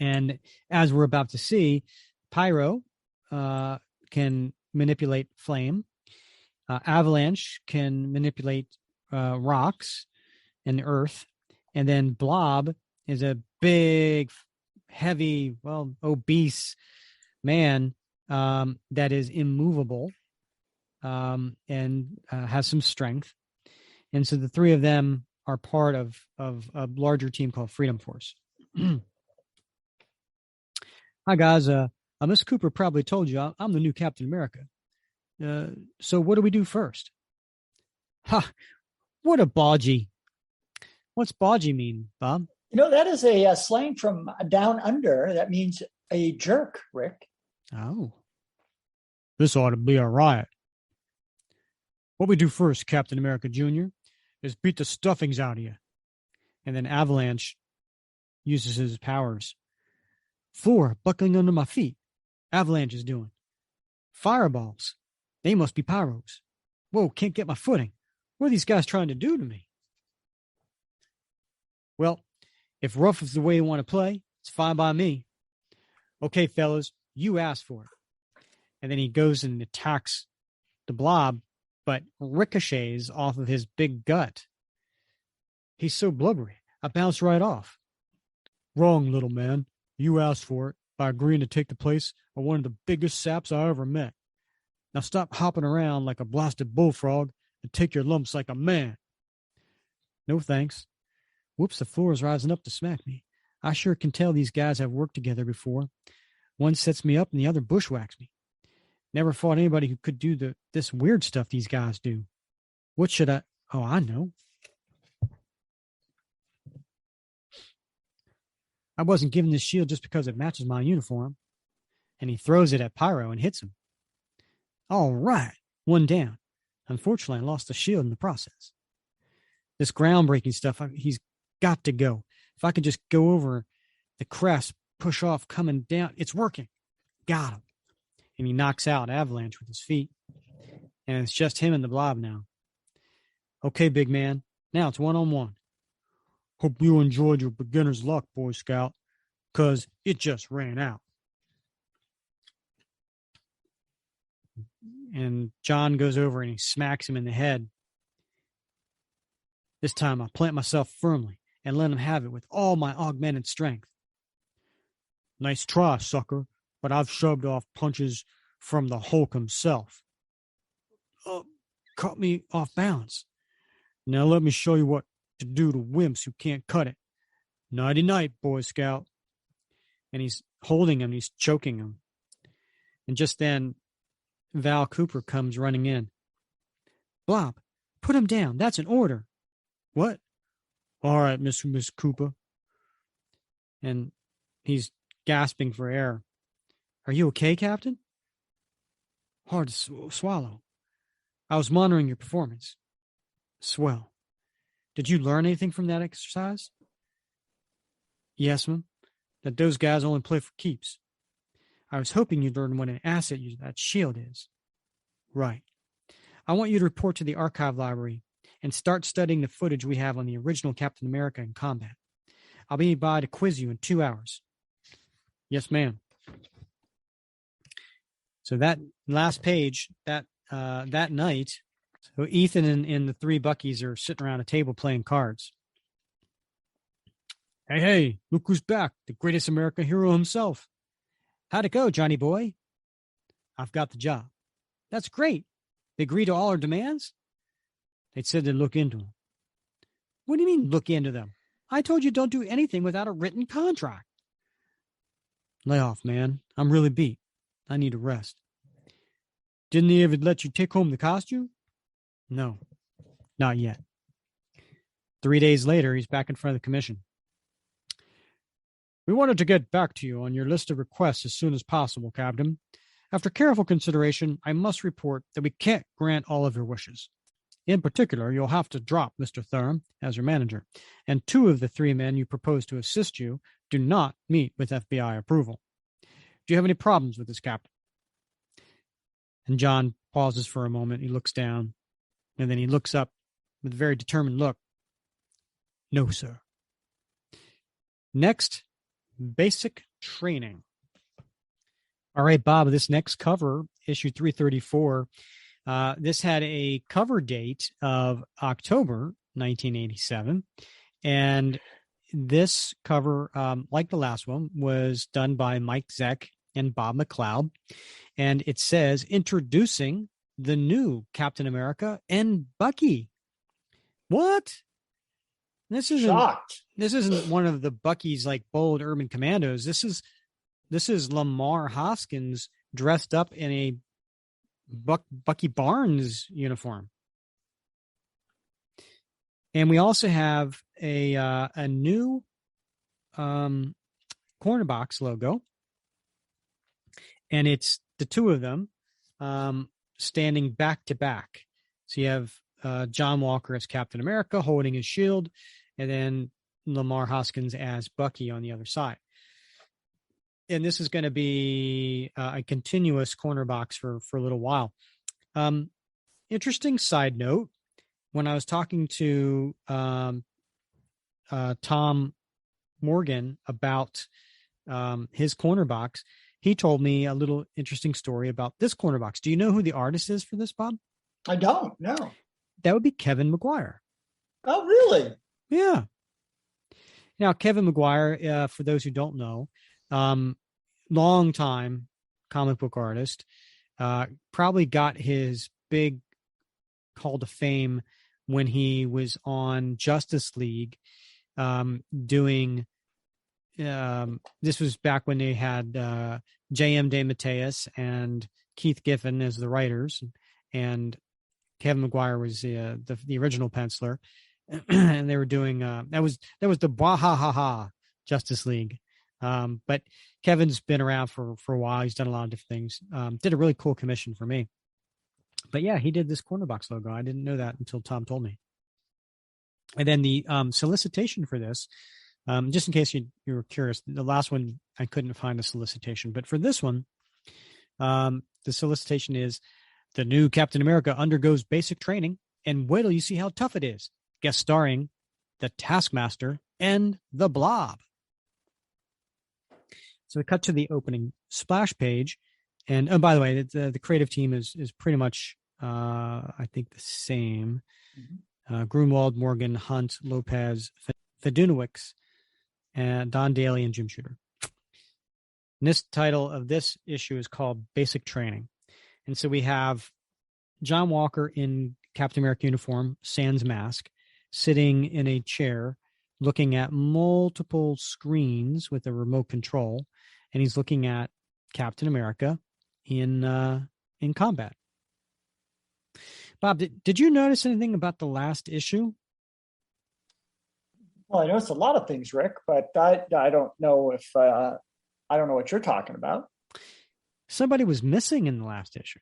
And as we're about to see, Pyro can manipulate flame. Avalanche can manipulate rocks and the earth. And then Blob is a big, heavy, obese man that is immovable and has some strength. And so the 3 of them are part of a larger team called Freedom Force. Hi, guys. Miss Cooper probably told you I'm the new Captain America. So what do we do first? Ha! What a bodgy. What's bodgy mean, Bob? That is a slang from down under. That means a jerk, Rick. Oh. This ought to be a riot. What we do first, Captain America Jr., is beat the stuffings out of you. And then Avalanche uses his powers. Floor buckling under my feet. Avalanche is doing. Fireballs. They must be pyros. Whoa, can't get my footing. What are these guys trying to do to me? Well, if rough is the way you want to play, it's fine by me. Okay, fellas, you asked for it. And then he goes and attacks the Blob, but ricochets off of his big gut. He's so blubbery, I bounced right off. Wrong, little man. You asked for it by agreeing to take the place of one of the biggest saps I ever met. Now stop hopping around like a blasted bullfrog and take your lumps like a man. No thanks. Whoops, the floor is rising up to smack me. I sure can tell these guys have worked together before. One sets me up and the other bushwhacks me. Never fought anybody who could do this weird stuff these guys do. What should I... Oh, I know. I wasn't given this shield just because it matches my uniform. And he throws it at Pyro and hits him. All right, 1 down. Unfortunately, I lost the shield in the process. This groundbreaking stuff, he's got to go. If I could just go over the crest, push off, coming down. It's working. Got him. And he knocks out Avalanche with his feet. And it's just him and the Blob now. Okay, big man. Now it's 1-on-1. Hope you enjoyed your beginner's luck, Boy Scout, because it just ran out. And John goes over and he smacks him in the head. This time I plant myself firmly and let him have it with all my augmented strength. Nice try, sucker, but I've shoved off punches from the Hulk himself. Caught me off balance. Now let me show you what to do to wimps who can't cut it. Nighty-night, Boy Scout. And he's holding him, he's choking him. And just then, Val Cooper comes running in. Blob, put him down. That's an order. What? All right, Miss Cooper. And he's gasping for air. Are you okay, Captain? Hard to swallow. I was monitoring your performance. Swell. Did you learn anything from that exercise? Yes, ma'am. That those guys only play for keeps. I was hoping you'd learn what an asset that shield is. Right. I want you to report to the archive library and start studying the footage we have on the original Captain America in combat. I'll be by to quiz you in 2 hours. Yes, ma'am. So that last page, that night, so Ethan and the three Buckies are sitting around a table playing cards. Hey, look who's back, the greatest American hero himself. How'd it go, Johnny boy? I've got the job. That's great. They agree to all our demands? They said they'd look into them. What do you mean, look into them? I told you don't do anything without a written contract. Lay off, man. I'm really beat. I need a rest. Didn't they ever let you take home the costume? No, not yet. 3 days later, he's back in front of the commission. We wanted to get back to you on your list of requests as soon as possible, Captain. After careful consideration, I must report that we can't grant all of your wishes. In particular, you'll have to drop Mr. Thurm as your manager, and 2 of the 3 men you propose to assist you do not meet with FBI approval. Do you have any problems with this, Captain? And John pauses for a moment. He looks down, and then he looks up with a very determined look. No, sir. Next, basic training. All right, Bob, this next cover, issue 334, this had a cover date of October 1987. And this cover, like the last one, was done by Mike Zeck and Bob McLeod. And it says, introducing the new Captain America and Bucky. What? This isn't shocked. This isn't one of the Bucky's like bold urban commandos. This is Lamar Hoskins dressed up in a Bucky Barnes uniform. And we also have a new corner box logo. And it's the 2 of them standing back to back. So you have John Walker as Captain America holding his shield, and then Lamar Hoskins as Bucky on the other side. And this is going to be a continuous corner box for a little while. Interesting side note, when I was talking to Tom Morgan about his corner box, he told me a little interesting story about this corner box. Do you know who the artist is for this, Bob? I don't know. That would be Kevin McGuire. Oh, really? Yeah. Now, Kevin McGuire, for those who don't know, long time comic book artist, probably got his big call to fame when he was on Justice League, doing. This was back when they had J.M. DeMatteis and Keith Giffen as the writers, and Kevin McGuire was the original penciler, and they were doing that was the Bwahaha Justice League. But Kevin's been around for a while. He's done a lot of different things. Did a really cool commission for me. But yeah, he did this corner box logo. I didn't know that until Tom told me. And then the solicitation for this, just in case you were curious, the last one I couldn't find a solicitation, but for this one, the solicitation is: the new Captain America undergoes basic training, and wait till you see how tough it is. Guest starring the Taskmaster and the Blob. So we cut to the opening splash page, and oh, by the way, the creative team is pretty much I think the same. Gruenwald, Morgan, Hunt, Lopez, Fedunowicz, and Don Daly, and Jim Shooter. And this title of this issue is called Basic Training. And so we have John Walker in Captain America uniform, sans mask, sitting in a chair, looking at multiple screens with a remote control, and he's looking at Captain America in combat. Bob, did you notice anything about the last issue? Well, I noticed a lot of things, Rick, but I don't know if I don't know what you're talking about. Somebody was missing in the last issue.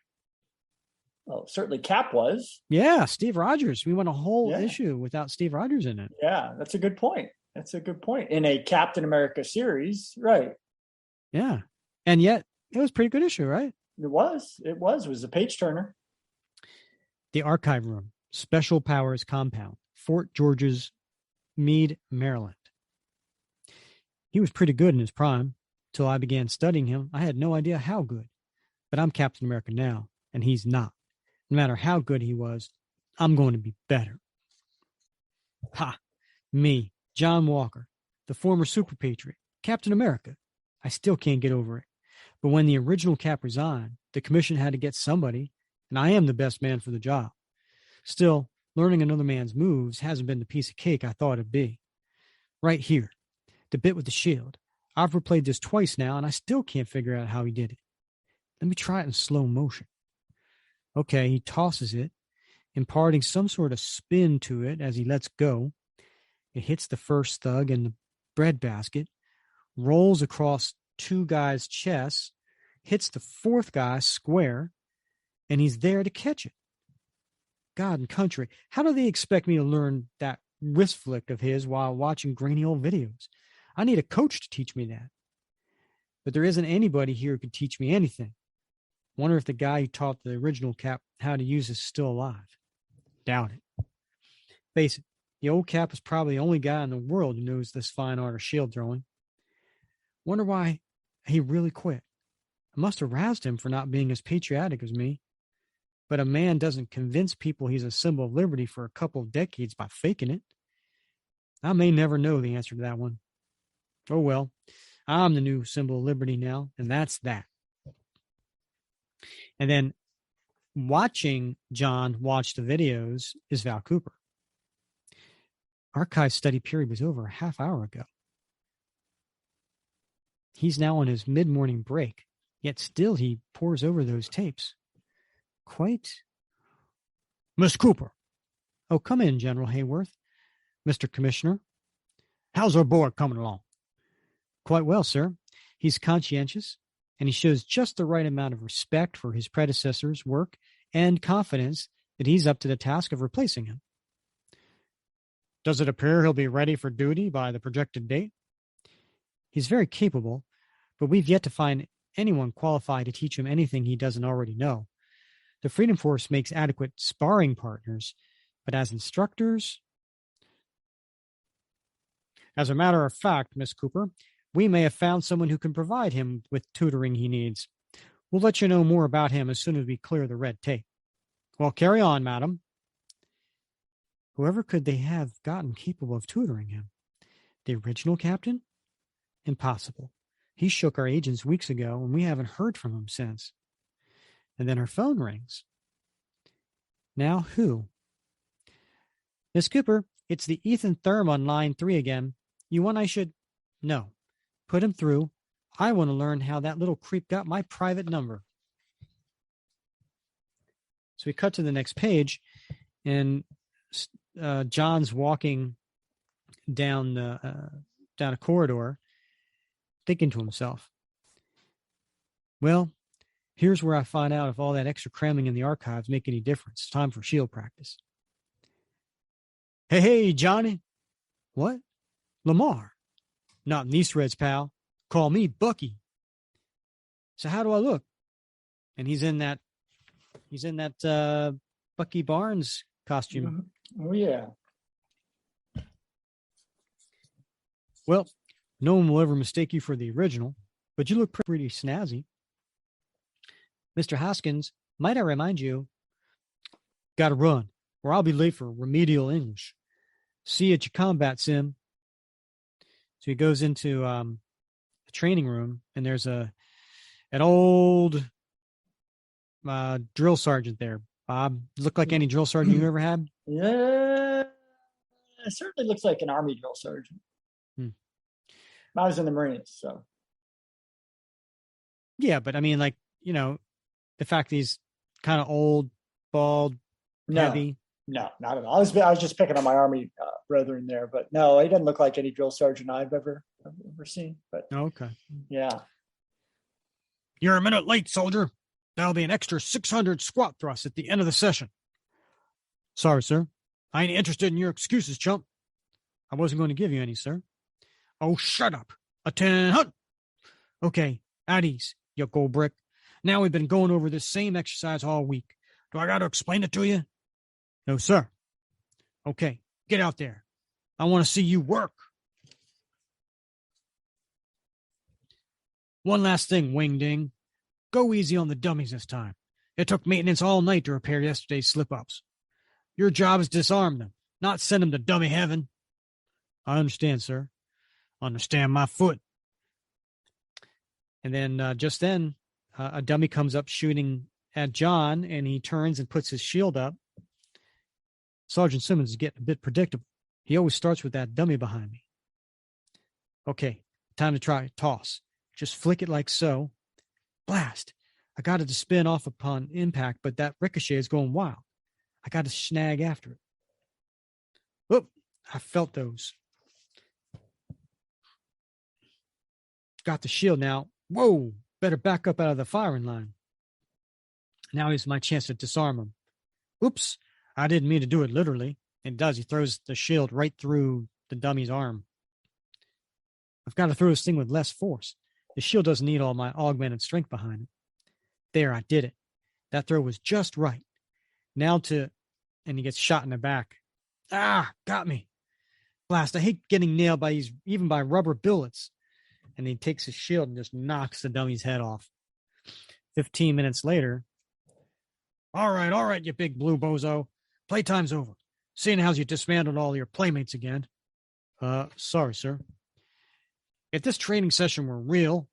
Well, certainly Cap was. Yeah, Steve Rogers. We went a whole issue without Steve Rogers in it. Yeah, that's a good point. That's a good point. In a Captain America series, right? Yeah. And yet it was a pretty good issue, right? It was. It was a page turner. The Archive Room, Special Powers Compound, Fort George's, Meade, Maryland. He was pretty good in his prime. Till I began studying him, I had no idea how good. But I'm Captain America now, and he's not. No matter how good he was, I'm going to be better. Ha! Me, John Walker, the former Super Patriot, Captain America. I still can't get over it. But when the original Cap resigned, the commission had to get somebody, and I am the best man for the job. Still, learning another man's moves hasn't been the piece of cake I thought it'd be. Right here, the bit with the shield. I've replayed this twice now, and I still can't figure out how he did it. Let me try it in slow motion. Okay, he tosses it, imparting some sort of spin to it as he lets go. It hits the first thug in the breadbasket, rolls across two guys' chests, hits the fourth guy square, and he's there to catch it. God and country, how do they expect me to learn that wrist flick of his while watching grainy old videos? I need a coach to teach me that. But there isn't anybody here who could teach me anything. Wonder if the guy who taught the original Cap how to use is still alive. Doubt it. Face it, the old Cap is probably the only guy in the world who knows this fine art of shield throwing. Wonder why he really quit. I must have roused him for not being as patriotic as me. But a man doesn't convince people he's a symbol of liberty for a couple of decades by faking it. I may never know the answer to that one. Oh well, I'm the new symbol of liberty now, and that's that. And then watching John watch the videos is Val Cooper. Archive study period was over a half hour ago. He's now on his mid-morning break, yet still he pores over those tapes. Quite. Miss Cooper. Oh, come in, General Hayworth. Mr. Commissioner. How's our boy coming along? Quite well, sir. He's conscientious, and he shows just the right amount of respect for his predecessor's work and confidence that he's up to the task of replacing him. Does it appear he'll be ready for duty by the projected date? He's very capable, but we've yet to find anyone qualified to teach him anything he doesn't already know. The Freedom Force makes adequate sparring partners, but as instructors... As a matter of fact, Miss Cooper, we may have found someone who can provide him with tutoring he needs. We'll let you know more about him as soon as we clear the red tape. Well, carry on, madam. Whoever could they have gotten capable of tutoring him? The original captain? Impossible. He shook our agents weeks ago, and we haven't heard from him since. And then her phone rings. Now who? Miss Cooper, it's the Ethan Thurm on line 3 again. You want I should... No. Put him through. I want to learn how that little creep got my private number. So we cut to the next page, and John's walking down a corridor, thinking to himself, well, here's where I find out if all that extra cramming in the archives make any difference. It's time for shield practice. Hey, Johnny. What? Lamar. Not in these threads, pal. Call me Bucky. So how do I look? And he's in that Bucky Barnes costume. Oh, yeah. Well, no one will ever mistake you for the original, but you look pretty snazzy. Mr. Hoskins, might I remind you, gotta run, or I'll be late for remedial English. See you at your combat sim. So he goes into the training room, and there's an old drill sergeant there. Bob, look like any drill sergeant you ever had? Yeah, it certainly looks like an Army drill sergeant. I was in the Marines, so. Yeah, but I mean, like, you know, the fact that he's kind of old, bald, heavy. No, not at all. I was just picking on my Army brethren there, but no, he doesn't look like any drill sergeant I've ever seen. But okay, yeah. You're a minute late, soldier. That'll be an extra 600 squat thrusts at the end of the session. Sorry, sir. I ain't interested in your excuses, chump. I wasn't going to give you any, sir. Oh, shut up. Hunt. Okay, at ease, you gold brick. Now we've been going over this same exercise all week. Do I got to explain it to you? No, sir. Okay, get out there. I want to see you work. One last thing, Wingding. Go easy on the dummies this time. It took maintenance all night to repair yesterday's slip-ups. Your job is to disarm them, not send them to dummy heaven. I understand, sir. Understand my foot. And then just then, a dummy comes up shooting at John, and he turns and puts his shield up. Sergeant Simmons is getting a bit predictable. He always starts with that dummy behind me. Okay, time to try toss. Just flick it like so. Blast. I got it to spin off upon impact, but that ricochet is going wild. I got to snag after it. Whoop, I felt those. Got the shield now. Whoa, better back up out of the firing line. Now is my chance to disarm him. Oops, I didn't mean to do it literally. And does. He throws the shield right through the dummy's arm. I've got to throw this thing with less force. The shield doesn't need all my augmented strength behind it. There, I did it. That throw was just right. And he gets shot in the back. Ah, got me. Blast, I hate getting nailed by even by rubber billets. And he takes his shield and just knocks the dummy's head off. 15 minutes later. All right, you big blue bozo. Playtime's over. Seeing how you dismantled all your playmates again. Sorry, sir. If this training session were real,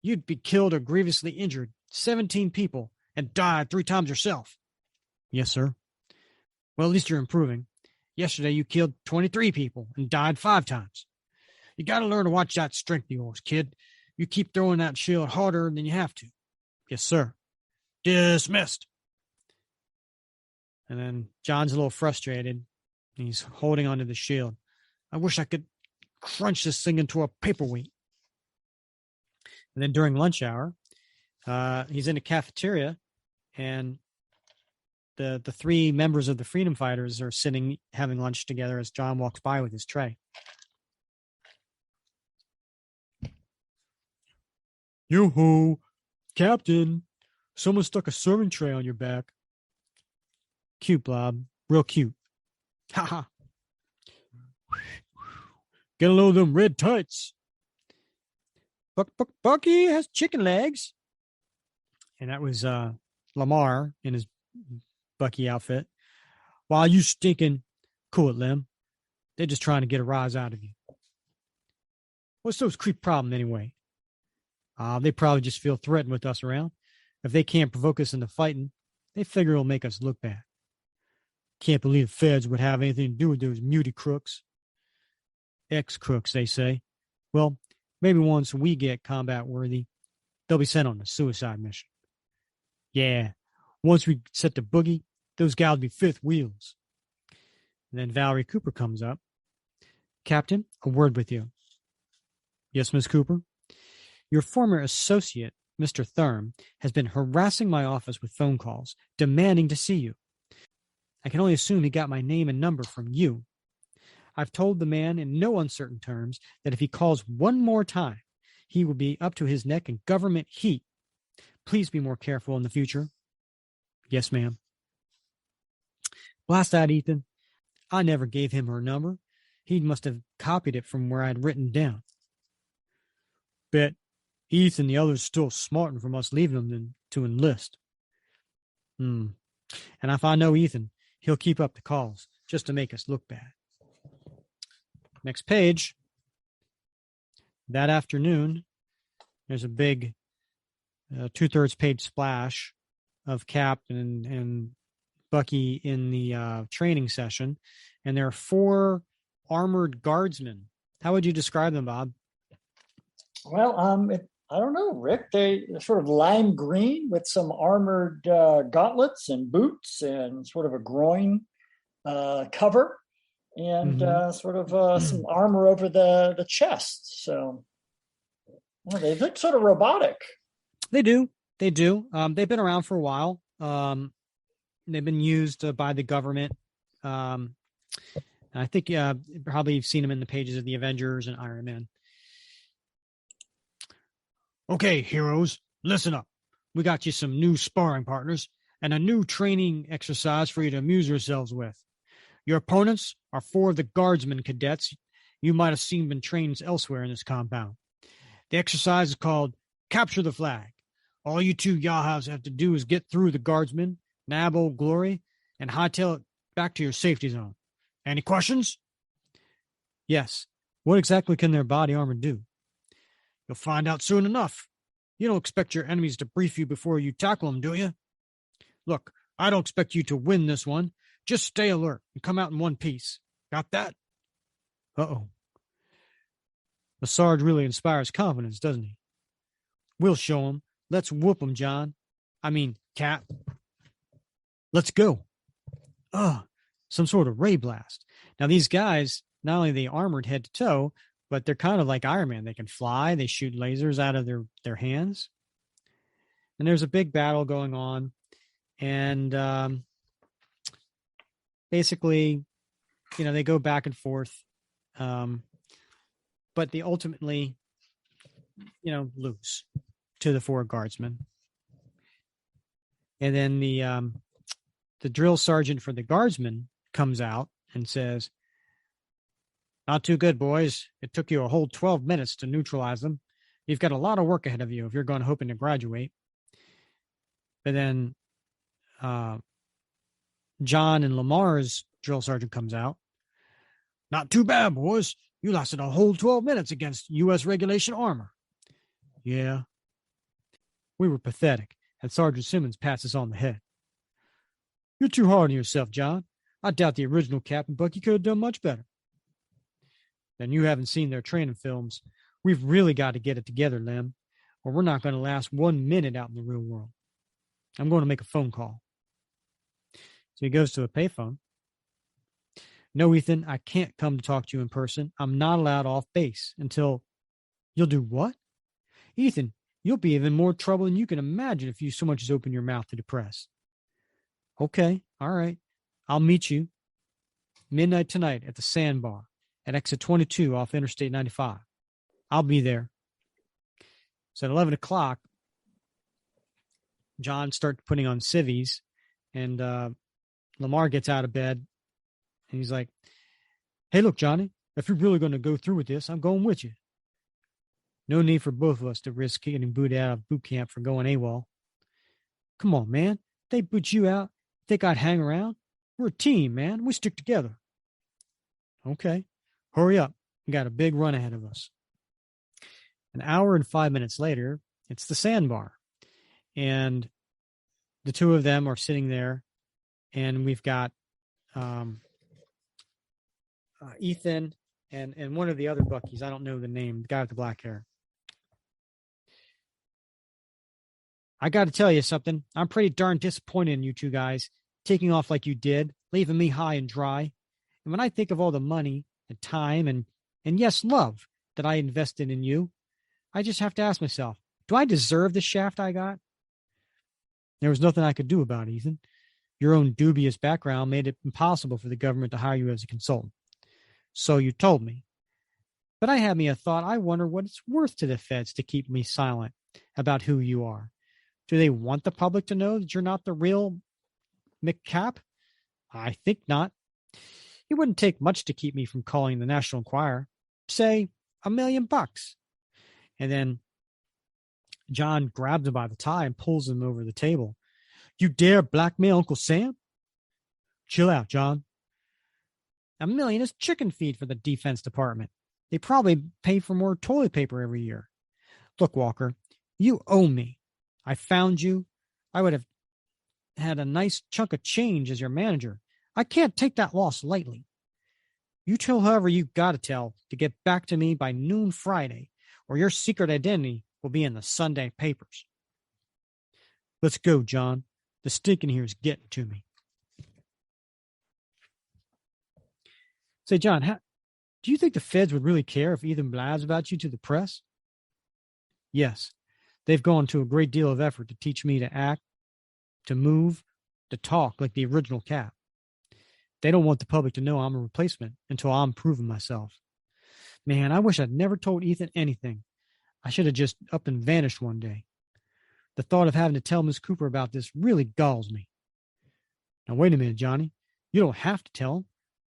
you'd be killed or grievously injured 17 people and died 3 times yourself. Yes, sir. Well, at least you're improving. Yesterday, you killed 23 people and died 5 times. You got to learn to watch that strength of yours, kid. You keep throwing that shield harder than you have to. Yes, sir. Dismissed. And then John's a little frustrated. He's holding onto the shield. I wish I could crunch this thing into a paperweight. And then during lunch hour, he's in the cafeteria, and the 3 members of the Freedom Fighters are sitting having lunch together as John walks by with his tray. Yo-ho, Captain, someone stuck a serving tray on your back. Cute, Blob. Real cute. Ha-ha. Get a load of them red tights. Bucky has chicken legs. And that was Lamar in his Bucky outfit. While you stinking, cool it, Lem. They're just trying to get a rise out of you. What's those creep problem anyway? They probably just feel threatened with us around. If they can't provoke us into fighting, they figure it'll make us look bad. Can't believe the feds would have anything to do with those muty crooks. Ex-crooks, they say. Well, maybe once we get combat worthy, they'll be sent on a suicide mission. Yeah, once we set the boogie, those gals be 5th wheels. And then Valerie Cooper comes up. Captain, a word with you. Yes, Miss Cooper? Your former associate, Mr. Thurm, has been harassing my office with phone calls, demanding to see you. I can only assume he got my name and number from you. I've told the man in no uncertain terms that if he calls one more time, he will be up to his neck in government heat. Please be more careful in the future. Yes, ma'am. Blast that, Ethan. I never gave him her number. He must have copied it from where I'd written down. Bet Ethan and the others still smarting from us leaving them to enlist. And if I know Ethan, he'll keep up the calls just to make us look bad. Next page. That afternoon, there's a big 2/3 page splash of Cap and Bucky in the training session. And there are 4 armored guardsmen. How would you describe them, Bob? Well, I don't know, Rick. They're sort of lime green with some armored gauntlets and boots and sort of a groin cover and sort of some armor over the chest. So they look sort of robotic. They do. They've been around for a while. They've been used by the government. And I think probably you've seen him in the pages of the Avengers and Iron Man. Okay, heroes, listen up. We got you some new sparring partners and a new training exercise for you to amuse yourselves with. Your opponents are 4 of the guardsmen cadets you might have seen been trained elsewhere in this compound. The exercise is called Capture the Flag. All you 2 Yahas have to do is get through the guardsmen, nab Old Glory, and hightail it back to your safety zone. Any questions? Yes. What exactly can their body armor do? You'll find out soon enough. You don't expect your enemies to brief you before you tackle them, do you? Look, I don't expect you to win this one. Just stay alert and come out in one piece. Got that? Uh-oh. The Sarge really inspires confidence, doesn't he? We'll show him. Let's whoop him, John. I mean, Cap. Let's go. Some sort of ray blast. Now, these guys, not only are they armored head to toe, but they're kind of like Iron Man. They can fly. They shoot lasers out of their hands. And there's a big battle going on. And basically, they go back and forth. But they ultimately, lose to the 4 guardsmen. And then the drill sergeant for the guardsmen comes out and says, "Not too good, boys. It took you a whole 12 minutes to neutralize them. You've got a lot of work ahead of you if you're hoping to graduate." But then John and Lamar's drill sergeant comes out. "Not too bad, boys. You lasted a whole 12 minutes against U.S. regulation armor." "Yeah." "We were pathetic," and Sergeant Simmons pats us on the head. "You're too hard on yourself, John. I doubt the original Captain Bucky could have done much better." "Then you haven't seen their training films. We've really got to get it together, Lem, or we're not going to last 1 minute out in the real world. I'm going to make a phone call." So he goes to a payphone. "No, Ethan, I can't come to talk to you in person. I'm not allowed off base until..." "You'll do what?" "Ethan, you'll be even more trouble than you can imagine if you so much as open your mouth to the press." "Okay, all right. I'll meet you midnight tonight at the Sandbar at exit 22 off Interstate 95. I'll be there." So at 11 o'clock, John starts putting on civvies, and Lamar gets out of bed, and he's like, "Hey, look, Johnny, if you're really going to go through with this, I'm going with you. No need for both of us to risk getting booted out of boot camp for going AWOL. Come on, man. They boot you out. Think I'd hang around? We're a team, man. We stick together." "Okay. Hurry up. We got a big run ahead of us." An hour and 5 minutes later, it's the Sandbar. And the 2 of them are sitting there, and we've got Ethan and one of the other Buckies. I don't know the name, the guy with the black hair. "I got to tell you something. I'm pretty darn disappointed in you 2 guys, taking off like you did, leaving me high and dry. And when I think of all the money and time and yes, love that I invested in you, I just have to ask myself, do I deserve the shaft I got?" "There was nothing I could do about it, Ethan. Your own dubious background made it impossible for the government to hire you as a consultant. So you told me. But I had me a thought. I wonder what it's worth to the feds to keep me silent about who you are. Do they want the public to know that you're not the real McCap? I think not. It wouldn't take much to keep me from calling the National Enquirer. Say $1 million. And then John grabs him by the tie and pulls him over the table. "You dare blackmail Uncle Sam?" "Chill out, John. $1 million is chicken feed for the Defense Department. They probably pay for more toilet paper every year. Look, Walker, you owe me. I found you. I would have had a nice chunk of change as your manager. I can't take that loss lightly. You tell whoever you got to tell to get back to me by noon Friday, or your secret identity will be in the Sunday papers. Let's go, John. The stink in here is getting to me." Say, John, do you think the feds would really care if Ethan blabs about you to the press? Yes. They've gone to a great deal of effort to teach me to act, to move, to talk like the original Cap. They don't want the public to know I'm a replacement until I'm proving myself. Man, I wish I'd never told Ethan anything. I should have just up and vanished one day. The thought of having to tell Miss Cooper about this really galls me. Now, wait a minute, Johnny. You don't have to tell him.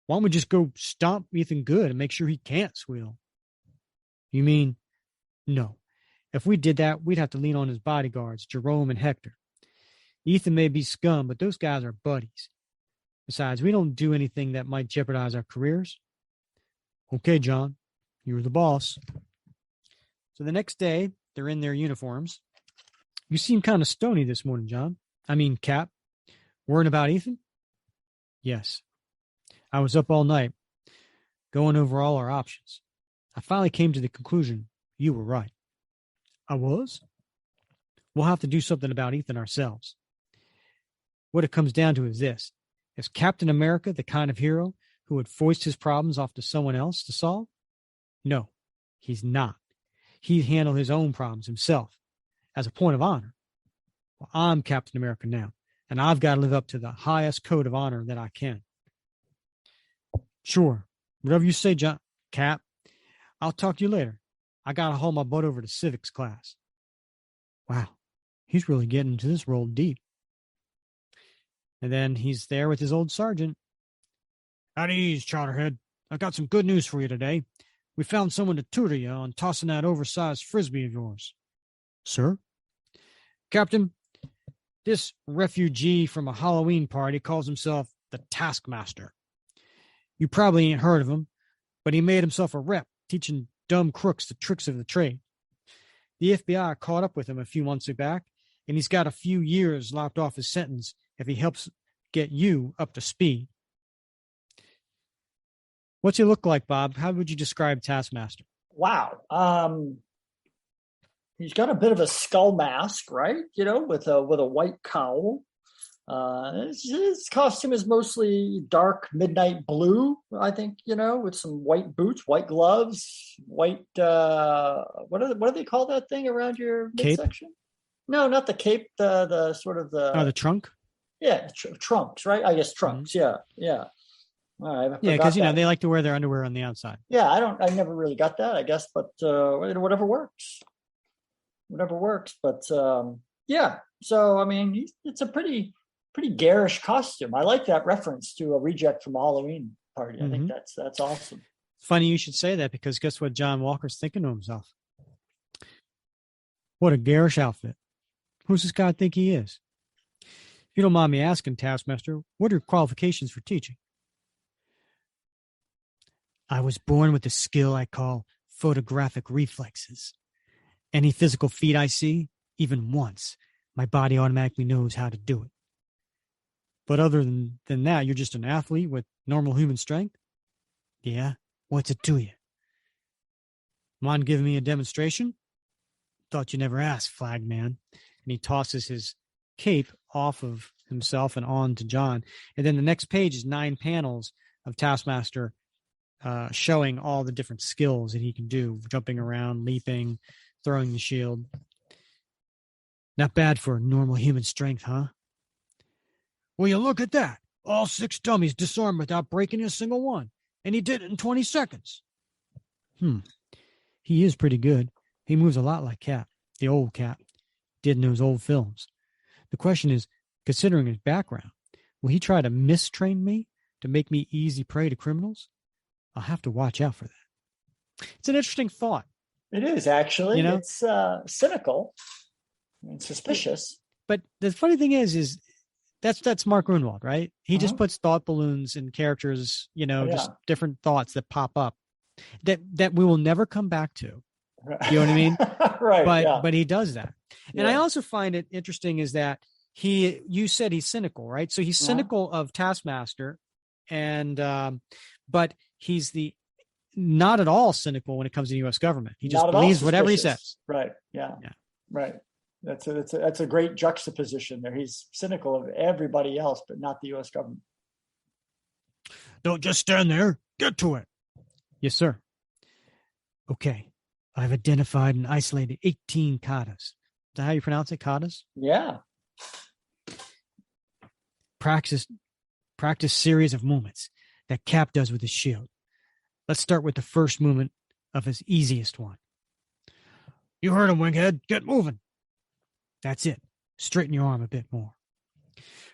Why don't we just go stomp Ethan good and make sure he can't squeal? You mean, no. If we did that, we'd have to lean on his bodyguards, Jerome and Hector. Ethan may be scum, but those guys are buddies. Besides, we don't do anything that might jeopardize our careers. Okay, John, you're the boss. So the next day, they're in their uniforms. You seem kind of stony this morning, John. I mean, Cap. Worrying about Ethan? Yes. I was up all night, going over all our options. I finally came to the conclusion you were right. I was? We'll have to do something about Ethan ourselves. What it comes down to is this. Is Captain America the kind of hero who would foist his problems off to someone else to solve? No, he's not. He'd handle his own problems himself, as a point of honor. Well, I'm Captain America now, and I've got to live up to the highest code of honor that I can. Sure, whatever you say, John. Cap, I'll talk to you later. I got to haul my butt over to civics class. Wow, he's really getting into this role deep. And then he's there with his old sergeant. At ease, Chowderhead. I've got some good news for you today. We found someone to tutor you on tossing that oversized frisbee of yours. Sir? Captain, this refugee from a Halloween party calls himself the Taskmaster. You probably ain't heard of him, but he made himself a rep, teaching dumb crooks the tricks of the trade. The FBI caught up with him a few months back, and he's got a few years locked off his sentence if he helps get you up to speed. What's he look like, Bob? How would you describe Taskmaster? Wow. He's got a bit of a skull mask, right? You know, with a white cowl. His costume is mostly dark midnight blue, I think, you know, with some white boots, white gloves, white, what do they call that thing around your midsection? No, not the cape, the sort of the... Oh, the trunk? Yeah, trunks, right? I guess trunks, yeah. All right, yeah, because, you know, they like to wear their underwear on the outside. Yeah, I never really got that, I guess, but whatever works. But yeah, so, I mean, it's a pretty garish costume. I like that reference to a reject from a Halloween party. I think that's awesome. Funny you should say that, because guess what John Walker's thinking to himself? What a garish outfit. Who's this guy think he is? If you don't mind me asking, Taskmaster, what are your qualifications for teaching? I was born with a skill I call photographic reflexes. Any physical feat I see, even once, my body automatically knows how to do it. But other than that, you're just an athlete with normal human strength? Yeah? What's it to you? Mind giving me a demonstration? Thought you never asked, flag man. And he tosses his cape off of himself and on to John. And then the next page is 9 panels of Taskmaster showing all the different skills that he can do. Jumping around, leaping, throwing the shield. Not bad for normal human strength, huh? Well, you look at that. All 6 dummies disarmed without breaking a single one. And he did it in 20 seconds. He is pretty good. He moves a lot like Cap, the old Cap, did in those old films. The question is, considering his background, will he try to mistrain me to make me easy prey to criminals? I'll have to watch out for that. It's an interesting thought. It is, actually. You know? It's cynical and suspicious. But the funny thing is that's Mark Gruenwald, right? He just puts thought balloons in characters, you know, just different thoughts that pop up that we will never come back to. You know what I mean? Right. But he does that. And I also find it interesting is that you said he's cynical, right? So he's cynical of Taskmaster, and but he's not at all cynical when it comes to the U.S. government. He just believes whatever he says. Right. Yeah. Right. That's a great juxtaposition there. He's cynical of everybody else, but not the U.S. government. Don't just stand there. Get to it. Yes, sir. Okay. I've identified and isolated 18 katas. Is that how you pronounce it? Katas? Yeah. Practice practice series of movements that Cap does with his shield. Let's start with the first movement of his easiest one. You heard him, Winghead. Get moving. That's it. Straighten your arm a bit more.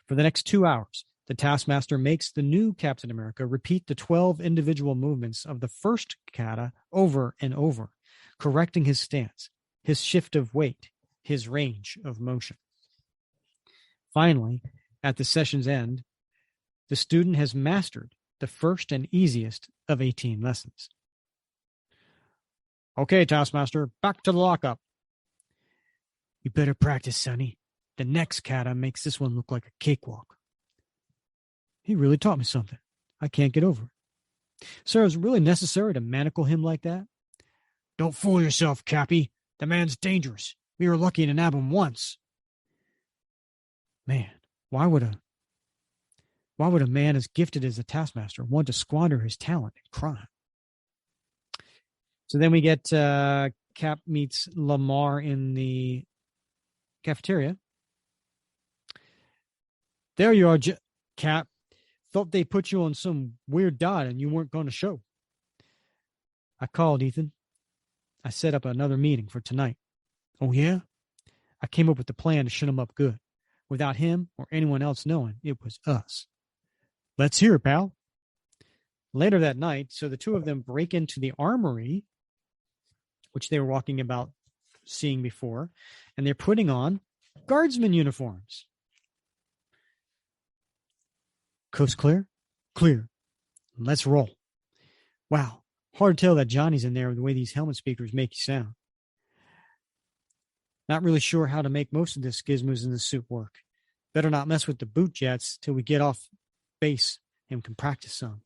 For the next 2 hours, the Taskmaster makes the new Captain America repeat the 12 individual movements of the first kata over and over, correcting his stance, his shift of weight, his range of motion. Finally, at the session's end, the student has mastered the first and easiest of 18 lessons. Okay, Taskmaster, back to the lockup. You better practice, Sonny. The next kata makes this one look like a cakewalk. He really taught me something. I can't get over it. Sir, is it really necessary to manacle him like that? Don't fool yourself, Cappy. The man's dangerous. We were lucky to nab him once. Man, why would a man as gifted as the Taskmaster want to squander his talent in crime? So then we get Cap meets Lamar in the cafeteria. There you are, Cap. Thought they put you on some weird diet and you weren't going to show. I called, Ethan. I set up another meeting for tonight. Oh, yeah? I came up with the plan to shut him up good. Without him or anyone else knowing, it was us. Let's hear it, pal. Later that night, so the two of them break into the armory, which they were walking about seeing before, and they're putting on guardsman uniforms. Coast clear? Clear. Let's roll. Wow. Hard to tell that Johnny's in there with the way these helmet speakers make you sound. Not really sure how to make most of the gizmos in the suit work. Better not mess with the boot jets till we get off base and can practice some.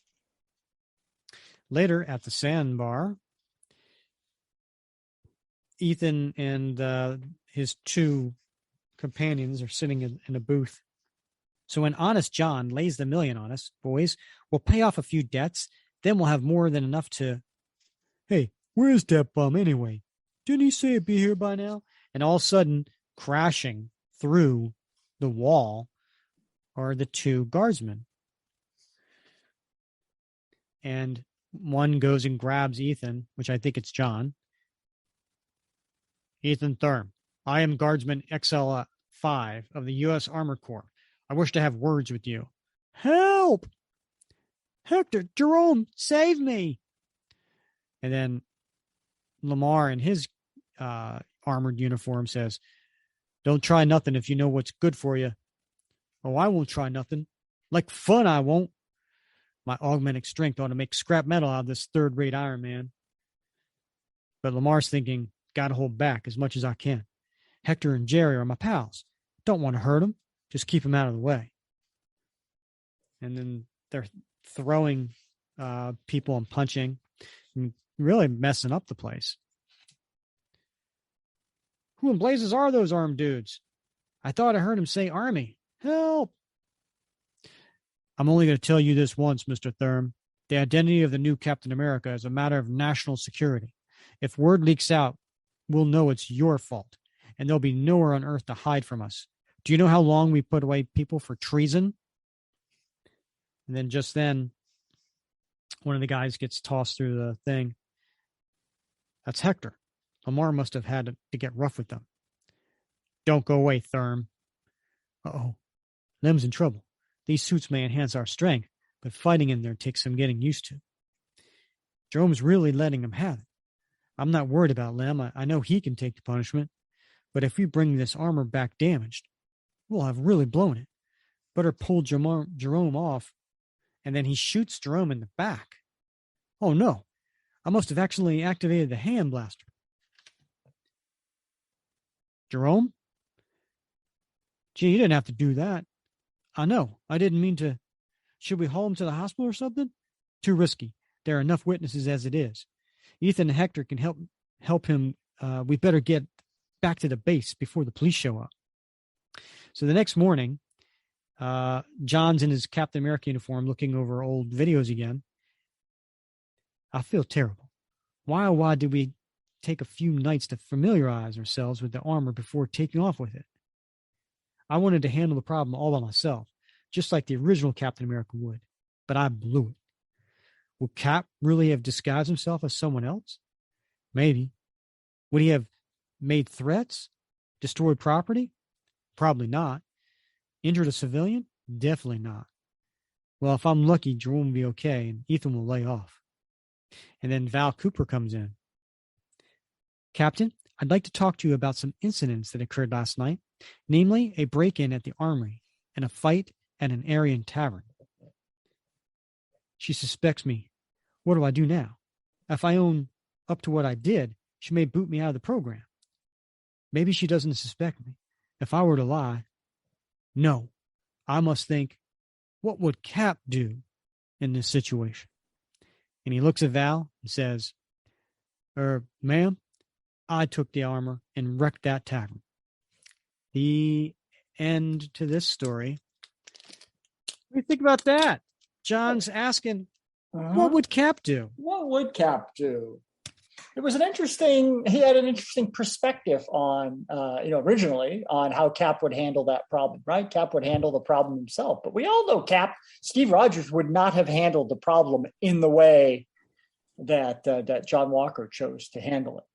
Later at the sandbar, Ethan and his two companions are sitting in a booth. So when Honest John lays the million on us, boys, we'll pay off a few debts. Then we'll have more than enough to... Hey, where's that bum anyway? Didn't he say it'd be here by now? And all of a sudden, crashing through the wall are the two guardsmen. And one goes and grabs Ethan, which I think it's John. Ethan Thurm, I am Guardsman XL5 of the U.S. Armor Corps. I wish to have words with you. Help! Hector, Jerome, save me! And then Lamar in his armored uniform says, don't try nothing if you know what's good for you. Oh, I won't try nothing. Like fun, I won't. My augmented strength ought to make scrap metal out of this third-rate Iron Man. But Lamar's thinking, gotta hold back as much as I can. Hector and Jerry are my pals. Don't want to hurt them. Just keep them out of the way. And then they're throwing people and punching and really messing up the place. Who in blazes are those armed dudes? I thought I heard him say army. Help! I'm only going to tell you this once, Mr. Thurm. The identity of the new Captain America is a matter of national security. If word leaks out, we'll know it's your fault, and there'll be nowhere on earth to hide from us. Do you know how long we put away people for treason? And then just then, one of the guys gets tossed through the thing. That's Hector. Lamar must have had to get rough with them. Don't go away, Thurm. Uh-oh. Lem's in trouble. These suits may enhance our strength, but fighting in there takes some getting used to. Jerome's really letting him have it. I'm not worried about Lem. I know he can take the punishment. But if we bring this armor back damaged, we'll have really blown it. Better pull Jerome off, and then he shoots Jerome in the back. Oh, no. I must have actually activated the hand blaster. Jerome? Gee, you didn't have to do that. I know. I didn't mean to. Should we haul him to the hospital or something? Too risky. There are enough witnesses as it is. Ethan and Hector can help him. We better get back to the base before the police show up. So the next morning, John's in his Captain America uniform looking over old videos again. I feel terrible. Why, oh, why did we take a few nights to familiarize ourselves with the armor before taking off with it? I wanted to handle the problem all by myself, just like the original Captain America would, but I blew it. Would Cap really have disguised himself as someone else? Maybe. Would he have made threats? Destroyed property? Probably not. Injured a civilian? Definitely not. Well, if I'm lucky, Jerome will be okay and Ethan will lay off. And then Val Cooper comes in. Captain, I'd like to talk to you about some incidents that occurred last night, namely a break-in at the armory and a fight at an Aryan tavern. She suspects me. What do I do now? If I own up to what I did, she may boot me out of the program. Maybe she doesn't suspect me. If I were to lie, no, I must think, what would Cap do in this situation? And he looks at Val and says, ma'am, I took the armor and wrecked that tavern. The end to this story. What do you think about that? John's asking, what would Cap do? What would Cap do? It was he had an interesting perspective on, originally on how Cap would handle that problem, right? Cap would handle the problem himself. But we all know Steve Rogers would not have handled the problem in the way that John Walker chose to handle it.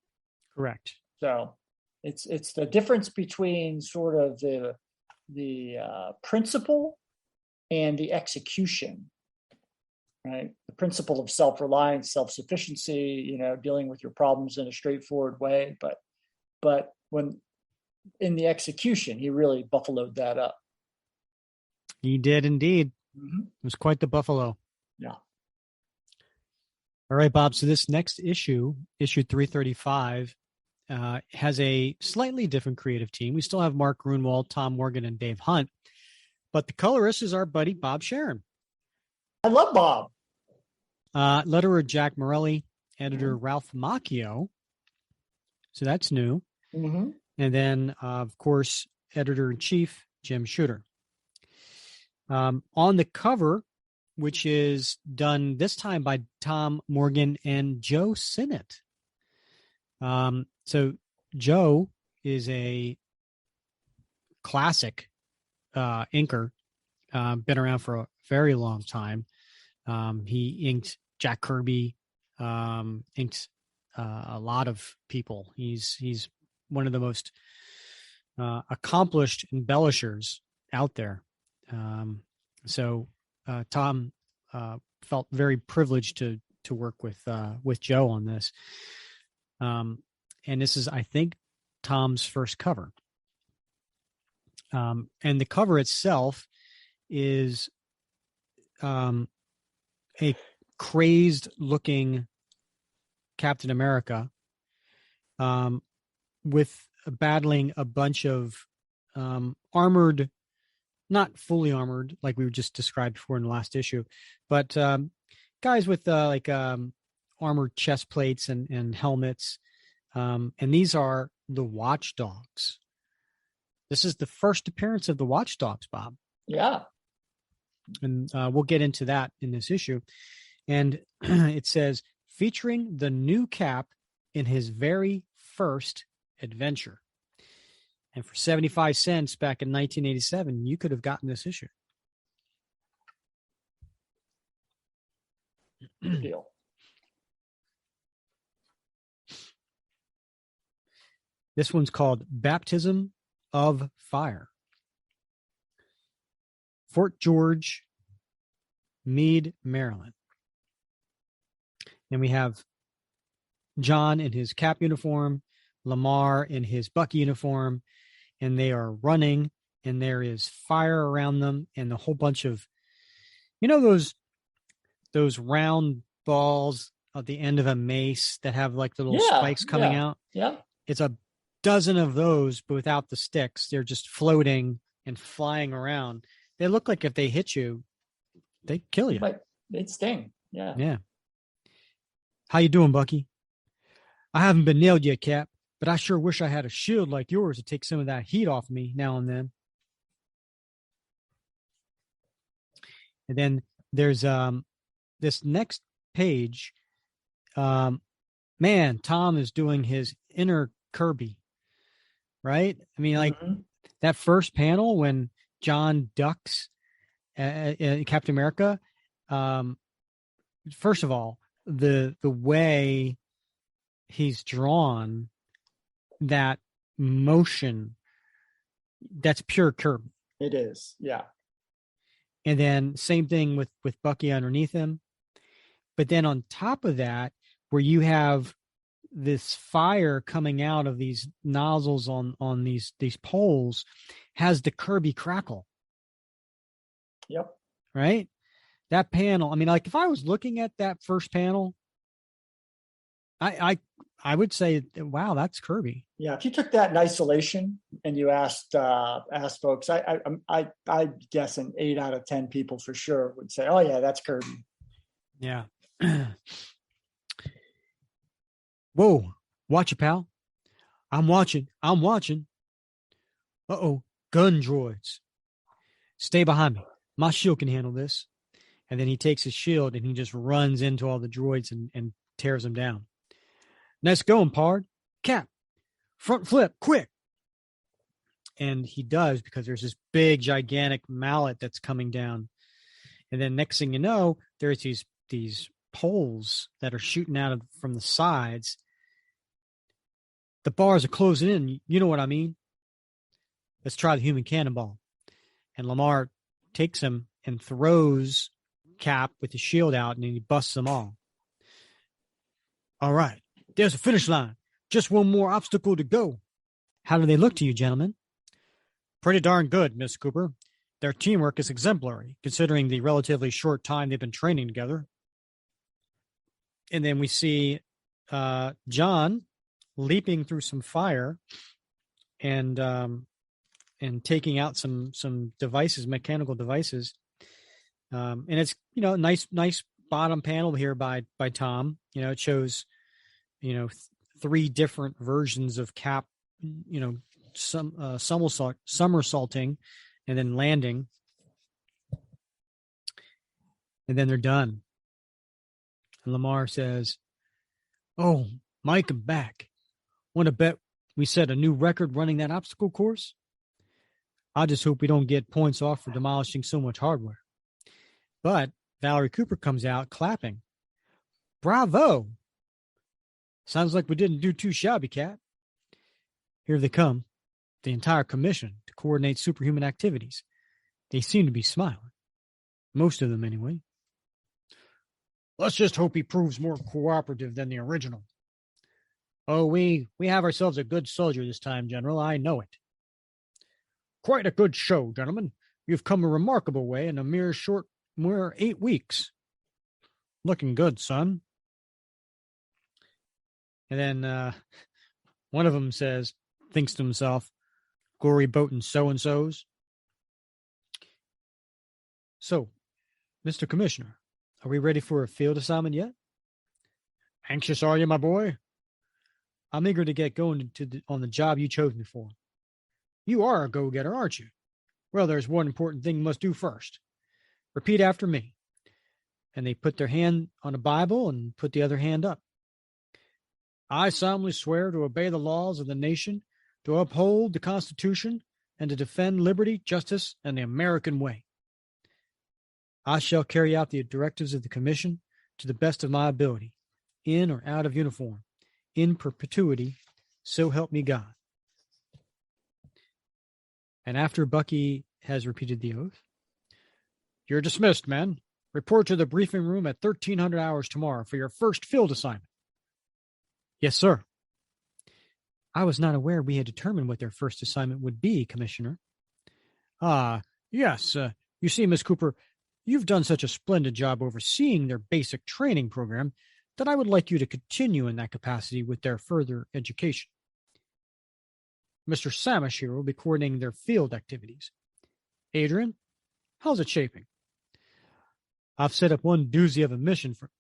Correct. So it's the difference between sort of the principle and the execution, right? The principle of self-reliance, self-sufficiency, dealing with your problems in a straightforward way. But when in the execution, he really buffaloed that up. He did indeed. Mm-hmm. It was quite the buffalo. Yeah. All right, Bob. So this next issue 335, has a slightly different creative team. We still have Mark Gruenwald, Tom Morgan, and Dave Hunt, but the colorist is our buddy Bob Sharon. I love Bob. Letterer Jack Morelli, editor Ralph Macchio. So that's new. Mm-hmm. And then, of course, editor-in-chief Jim Shooter. On the cover, which is done this time by Tom Morgan and Joe Sinnott. So Joe is a classic inker, been around for a very long time. He inked Jack Kirby, inked a lot of people. He's one of the most accomplished embellishers out there. So Tom felt very privileged to work with Joe on this. And this is, I think, Tom's first cover. And the cover itself is a crazed-looking Captain America with battling a bunch of armored, not fully armored, like we were just described before in the last issue, but guys with armored chest plates and helmets. And these are the Watchdogs. This is the first appearance of the Watchdogs, Bob. Yeah. And we'll get into that in this issue. And it says, featuring the new Cap in his very first adventure. And for 75 cents back in 1987, you could have gotten this issue. Good deal. This one's called Baptism of Fire. Fort George, Meade, Maryland. And we have John in his Cap uniform, Lamar in his Bucky uniform, and they are running, and there is fire around them, and a whole bunch of, those round balls at the end of a mace that have like little spikes coming out. Yeah. It's a dozen of those, but without the sticks. They're just floating and flying around. They look like if they hit you, they kill you. But they'd sting. Yeah. Yeah. How you doing, Bucky? I haven't been nailed yet, Cap, but I sure wish I had a shield like yours to take some of that heat off me now and then. And then there's this next page. Man, Tom is doing his inner Kirby, right? I mean, like that first panel when John ducks Captain America. First of all, the way he's drawn, that motion, that's pure Kirby. It is, yeah. And then same thing with Bucky underneath him. But then on top of that, where you have this fire coming out of these nozzles on these poles, has the Kirby crackle. Yep. Right? That panel, I mean, like if I was looking at that first panel, I would say, wow, that's Kirby. Yeah, if you took that in isolation and you asked folks, I guess an 8 out of 10 people for sure would say, oh yeah, that's Kirby. Yeah. Whoa, watch it, pal. I'm watching. Uh-oh, gun droids. Stay behind me. My shield can handle this. And then he takes his shield and he just runs into all the droids and tears them down. Nice going, Pard. Cap, front flip, quick. And he does, because there's this big, gigantic mallet that's coming down. And then next thing you know, there's these poles that are shooting out from the sides. The bars are closing in. You know what I mean? Let's try the human cannonball. And Lamar takes him and throws Cap with his shield out, and then he busts them all. All right. There's a finish line. Just one more obstacle to go. How do they look to you, gentlemen? Pretty darn good, Miss Cooper. Their teamwork is exemplary, considering the relatively short time they've been training together. And then we see John leaping through some fire and taking out some devices, mechanical devices. And it's, nice bottom panel here by Tom. It shows, 3 different versions of Cap, somersaulting and then landing. And then they're done. And Lamar says, "Oh, Mike, I'm back. Want to bet we set a new record running that obstacle course? I just hope we don't get points off for demolishing so much hardware." But Valerie Cooper comes out clapping. "Bravo! Sounds like we didn't do too shabby, Cap." Here they come, the entire commission, to coordinate superhuman activities. They seem to be smiling. Most of them, anyway. "Let's just hope he proves more cooperative than the original." "Oh, we have ourselves a good soldier this time, General. I know it." "Quite a good show, gentlemen. You've come a remarkable way in a mere 8 weeks. Looking good, son." And then one of them thinks to himself, "Gory boatin' so-and-sos." "So, Mr. Commissioner, are we ready for a field assignment yet?" "Anxious, are you, my boy?" "I'm eager to get going on the job you chose me for." "You are a go-getter, aren't you? Well, there's one important thing you must do first. Repeat after me." And they put their hand on a Bible and put the other hand up. "I solemnly swear to obey the laws of the nation, to uphold the Constitution, and to defend liberty, justice, and the American way. I shall carry out the directives of the Commission to the best of my ability, in or out of uniform, in perpetuity, so help me God." And after Bucky has repeated the oath, "You're dismissed, men. Report to the briefing room at 1300 hours tomorrow for your first field assignment." "Yes, sir." "I was not aware we had determined what their first assignment would be, Commissioner." Yes. You see, Miss Cooper, you've done such a splendid job overseeing their basic training program that I would like you to continue in that capacity with their further education. Mr. Samish here will be coordinating their field activities. Adrian, how's it shaping?" "I've set up one doozy of a mission for..."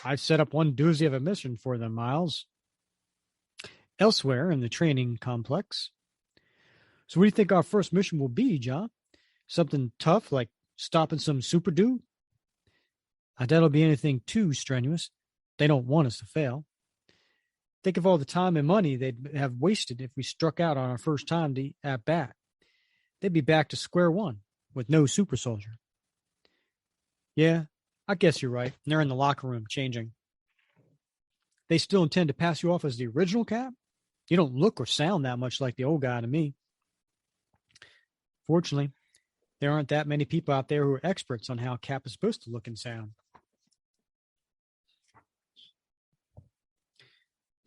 "I've set up one doozy of a mission for them, Miles." Elsewhere in the training complex. "So what do you think our first mission will be, John? Something tough like stopping some super dude?" "I doubt it'll be anything too strenuous. They don't want us to fail." Think of all the time and money they'd have wasted if we struck out on our first time at bat. They'd be back to square one with no super soldier. Yeah, I guess you're right. They're in the locker room changing. They still intend to pass you off as the original Cap? You don't look or sound that much like the old guy to me. Fortunately, there aren't that many people out there who are experts on how Cap is supposed to look and sound.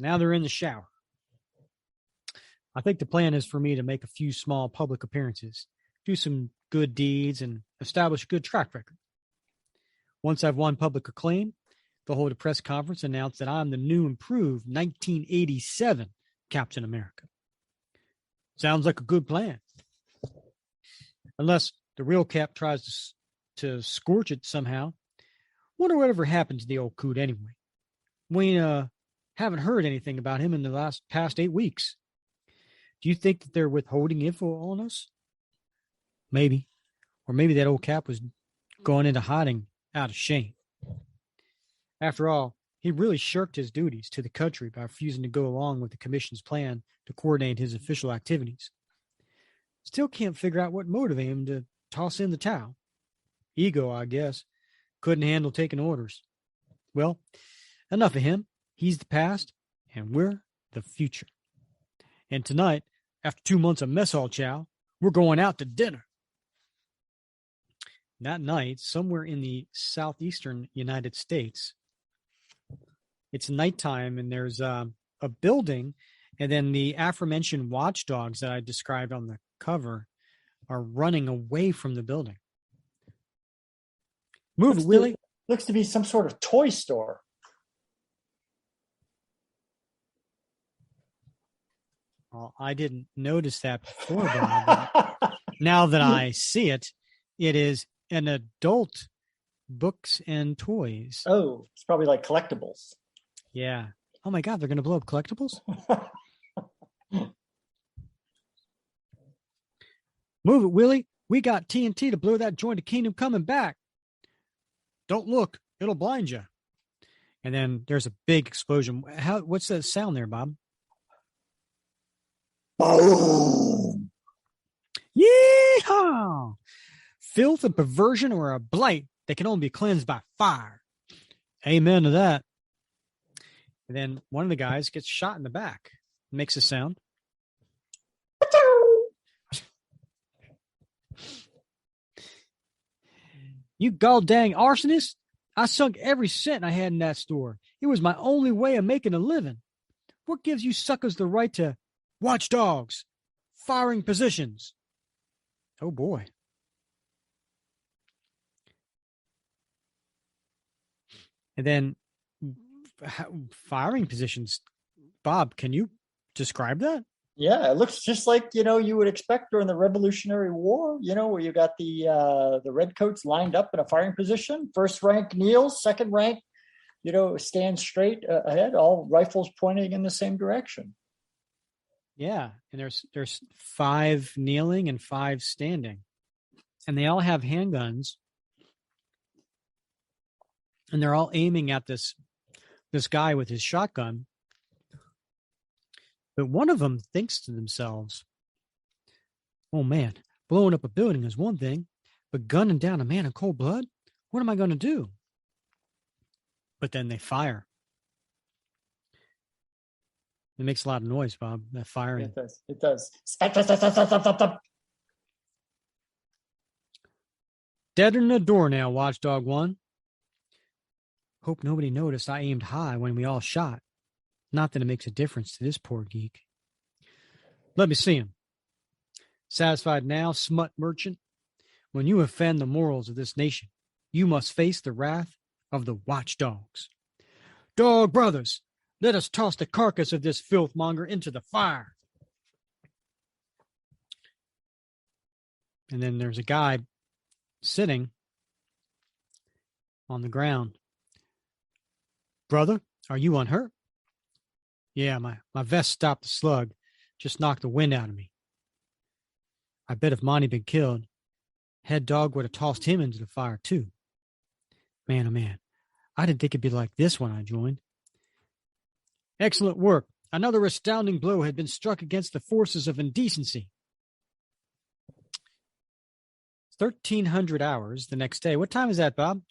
Now they're in the shower. I think the plan is for me to make a few small public appearances, do some good deeds, and establish a good track record. Once I've won public acclaim, they'll hold a press conference and announce that I'm the new improved 1987 Captain America. Sounds like a good plan. Unless the real Cap tries to scorch it somehow. Wonder whatever happened to the old coot anyway. We haven't heard anything about him in the past 8 weeks. Do you think that they're withholding info on us? Maybe. Or maybe that old Cap was going into hiding out of shame. After all, he really shirked his duties to the country by refusing to go along with the commission's plan to coordinate his official activities. Still can't figure out what motivated him to toss in the towel. Ego, I guess. Couldn't handle taking orders. Well, enough of him. He's the past, and we're the future. And tonight, after 2 months of mess hall chow, we're going out to dinner. That night, somewhere in the southeastern United States, it's nighttime, and there's a building, and then the aforementioned watchdogs that I described on the cover are running away from the building. Move it, Willie. Looks to be some sort of toy store. Well, I didn't notice that before, but now that I see it, it is an adult books and toys. Oh, it's probably like collectibles. Yeah. Oh my God, they're going to blow up collectibles? Move it, Willie. We got TNT to blow that joint of Kingdom Coming back. Don't look. It'll blind you. And then there's a big explosion. What's that sound there, Bob? Boom. Yeehaw! Filth and perversion are a blight that can only be cleansed by fire. Amen to that. And then one of the guys gets shot in the back. Makes a sound. You goddamn arsonist. I sunk every cent I had in that store. It was my only way of making a living. What gives you suckers the right to watchdogs, firing positions? Oh, boy. And then firing positions. Bob, can you describe that? Yeah, it looks just like, you would expect during the Revolutionary War, where you got the redcoats lined up in a firing position. First rank kneels, second rank, stands straight ahead, all rifles pointing in the same direction. Yeah, and there's 5 kneeling and 5 standing. And they all have handguns. And they're all aiming at this guy with his shotgun. But one of them thinks to themselves, oh man, blowing up a building is one thing, but gunning down a man in cold blood? What am I going to do? But then they fire. It makes a lot of noise, Bob, that firing. Yeah, it does. Stop, stop, stop, stop, stop, stop, stop. Dead in the door now, Watchdog 1. Hope nobody noticed I aimed high when we all shot. Not that it makes a difference to this poor geek. Let me see him. Satisfied now, smut merchant? When you offend the morals of this nation, you must face the wrath of the watchdogs. Dog brothers, let us toss the carcass of this filthmonger into the fire. And then there's a guy sitting on the ground. Brother, are you unhurt? Yeah, my vest stopped the slug. Just knocked the wind out of me. I bet if Monty been killed, head dog would have tossed him into the fire too. Man, oh man, I didn't think it'd be like this when I joined. Excellent work. Another astounding blow had been struck against the forces of indecency. 1300 hours the next day. What time is that, Bob?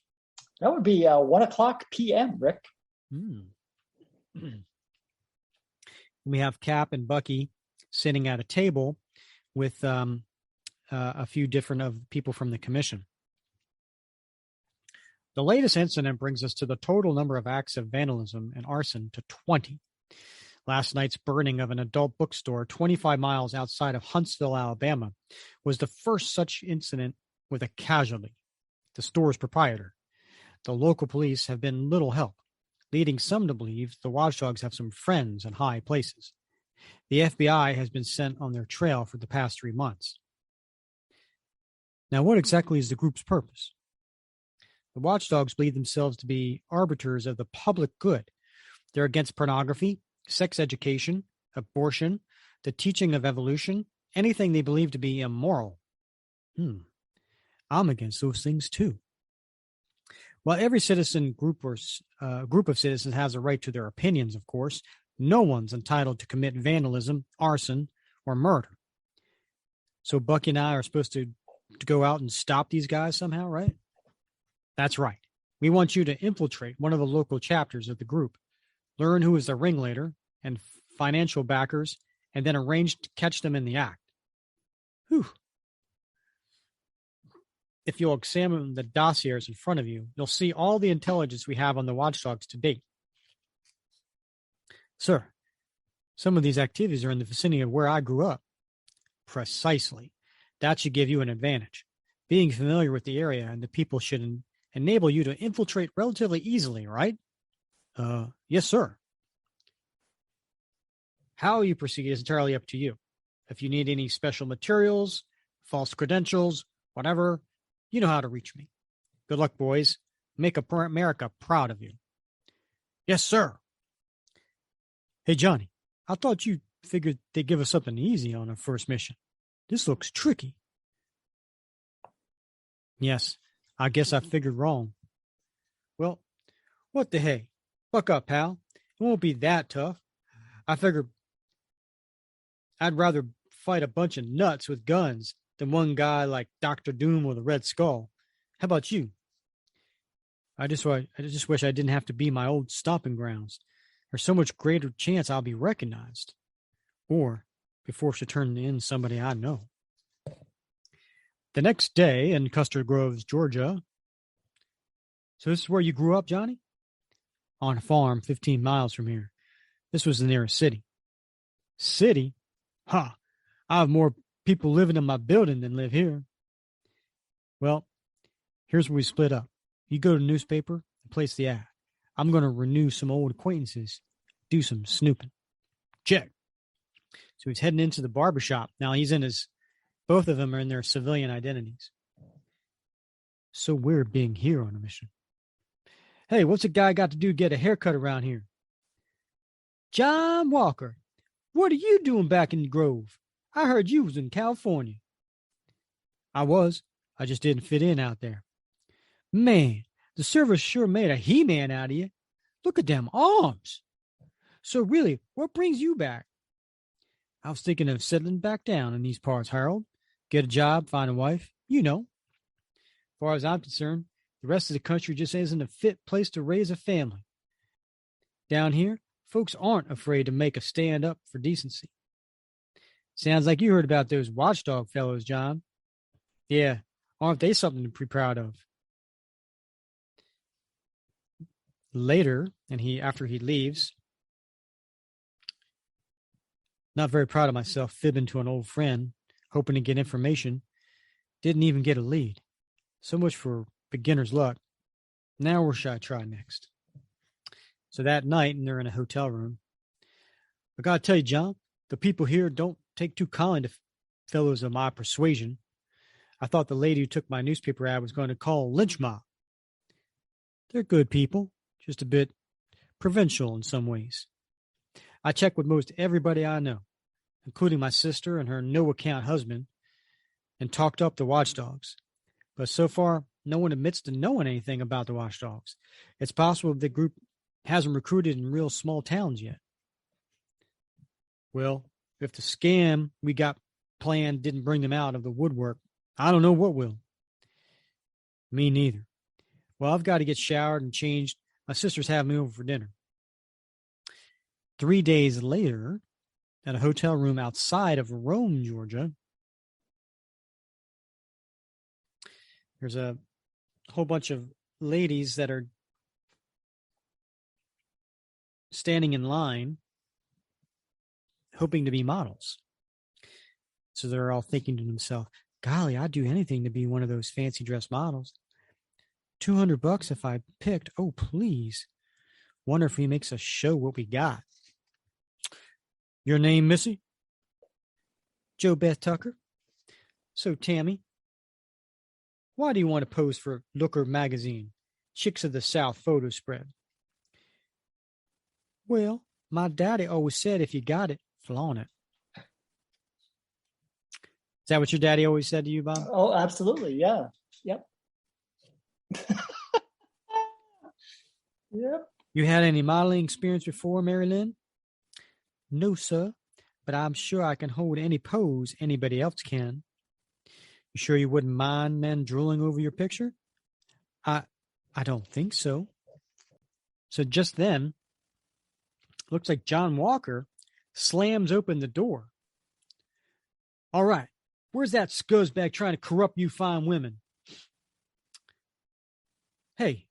That would be 1:00 p.m., Rick. We have Cap and Bucky sitting at a table with a few different of people from the commission. The latest incident brings us to the total number of acts of vandalism and arson to 20. Last night's burning of an adult bookstore 25 miles outside of Huntsville, Alabama, was the first such incident with a casualty, the store's proprietor. The local police have been little help, leading some to believe the Watchdogs have some friends in high places. The FBI has been sent on their trail for the past 3 months. Now, what exactly is the group's purpose? The Watchdogs believe themselves to be arbiters of the public good. They're against pornography, sex education, abortion, the teaching of evolution, anything they believe to be immoral. I'm against those things too. While every citizen group or group of citizens has a right to their opinions, of course, no one's entitled to commit vandalism, arson, or murder. So Bucky and I are supposed to go out and stop these guys somehow, right? That's right. We want you to infiltrate one of the local chapters of the group, learn who is the ringleader and financial backers, and then arrange to catch them in the act. Whew. If you'll examine the dossiers in front of you, you'll see all the intelligence we have on the Watchdogs to date. Sir, some of these activities are in the vicinity of where I grew up. Precisely. That should give you an advantage. Being familiar with the area and the people should enable you to infiltrate relatively easily, right? Yes, sir. How you proceed is entirely up to you. If you need any special materials, false credentials, whatever, you know how to reach me. Good luck, boys. Make America proud of you. Yes, sir. Hey, Johnny, I thought you figured they'd give us something easy on our first mission. This looks tricky. Yes, I guess I figured wrong. Well, what the hey? Buck up, pal. It won't be that tough. I figured I'd rather fight a bunch of nuts with guns than one guy like Dr. Doom with a red skull. How about you? I just wish I didn't have to be my old stomping grounds. There's so much greater chance I'll be recognized. Or be forced to turn in somebody I know. The next day in Custer Groves, Georgia. So this is where you grew up, Johnny? On a farm 15 miles from here. This was the nearest city. City? Ha! I have more people living in my building than live here. Well, here's where we split up. You go to the newspaper and place the ad. I'm going to renew some old acquaintances, do some snooping. Check. So he's heading into the barbershop. Now both of them are in their civilian identities. So weird being here on a mission. Hey, what's a guy got to do to get a haircut around here? John Walker, what are you doing back in the Grove? I heard you was in California. I was. I just didn't fit in out there. Man, the service sure made a He-Man out of you. Look at them arms. So really, what brings you back? I was thinking of settling back down in these parts, Harold. Get a job, find a wife, you know. As far as I'm concerned, the rest of the country just isn't a fit place to raise a family. Down here, folks aren't afraid to make a stand up for decency. Sounds like you heard about those watchdog fellows, John. Yeah, aren't they something to be proud of? Later, after he leaves, not very proud of myself, fibbing to an old friend, hoping to get information, didn't even get a lead. So much for beginner's luck. Now where should I try next? So that night, and they're in a hotel room. I gotta tell you, John, the people here don't take too kindly to fellows of my persuasion. I thought the lady who took my newspaper ad was going to call a lynch mob. They're good people, just a bit provincial in some ways. I check with most everybody I know, including my sister and her no-account husband, and talked up the Watchdogs. But so far, no one admits to knowing anything about the Watchdogs. It's possible the group hasn't recruited in real small towns yet. Well, if the scam we got planned didn't bring them out of the woodwork, I don't know what will. Me neither. Well, I've got to get showered and changed. My sister's having me over for dinner. 3 days later, at a hotel room outside of Rome, Georgia, there's a whole bunch of ladies that are standing in line hoping to be models. So they're all thinking to themselves, golly, I'd do anything to be one of those fancy dress models. $200 if I picked. Oh, please. Wonder if he makes us show what we got. Your name, Missy? Joe Beth Tucker. So, Tammy, why do you want to pose for Looker magazine, Chicks of the South photo spread? Well, my daddy always said if you got it, flaunt it. Is that what your daddy always said to you, Bob? Oh, absolutely. Yeah. Yep. Yep. You had any modeling experience before, Mary Lynn? No, sir, but I'm sure I can hold any pose anybody else can. You sure you wouldn't mind men drooling over your picture? I don't think so. So just then, looks like John Walker slams open the door. All right, where's that scuzzbag trying to corrupt you fine women? Hey,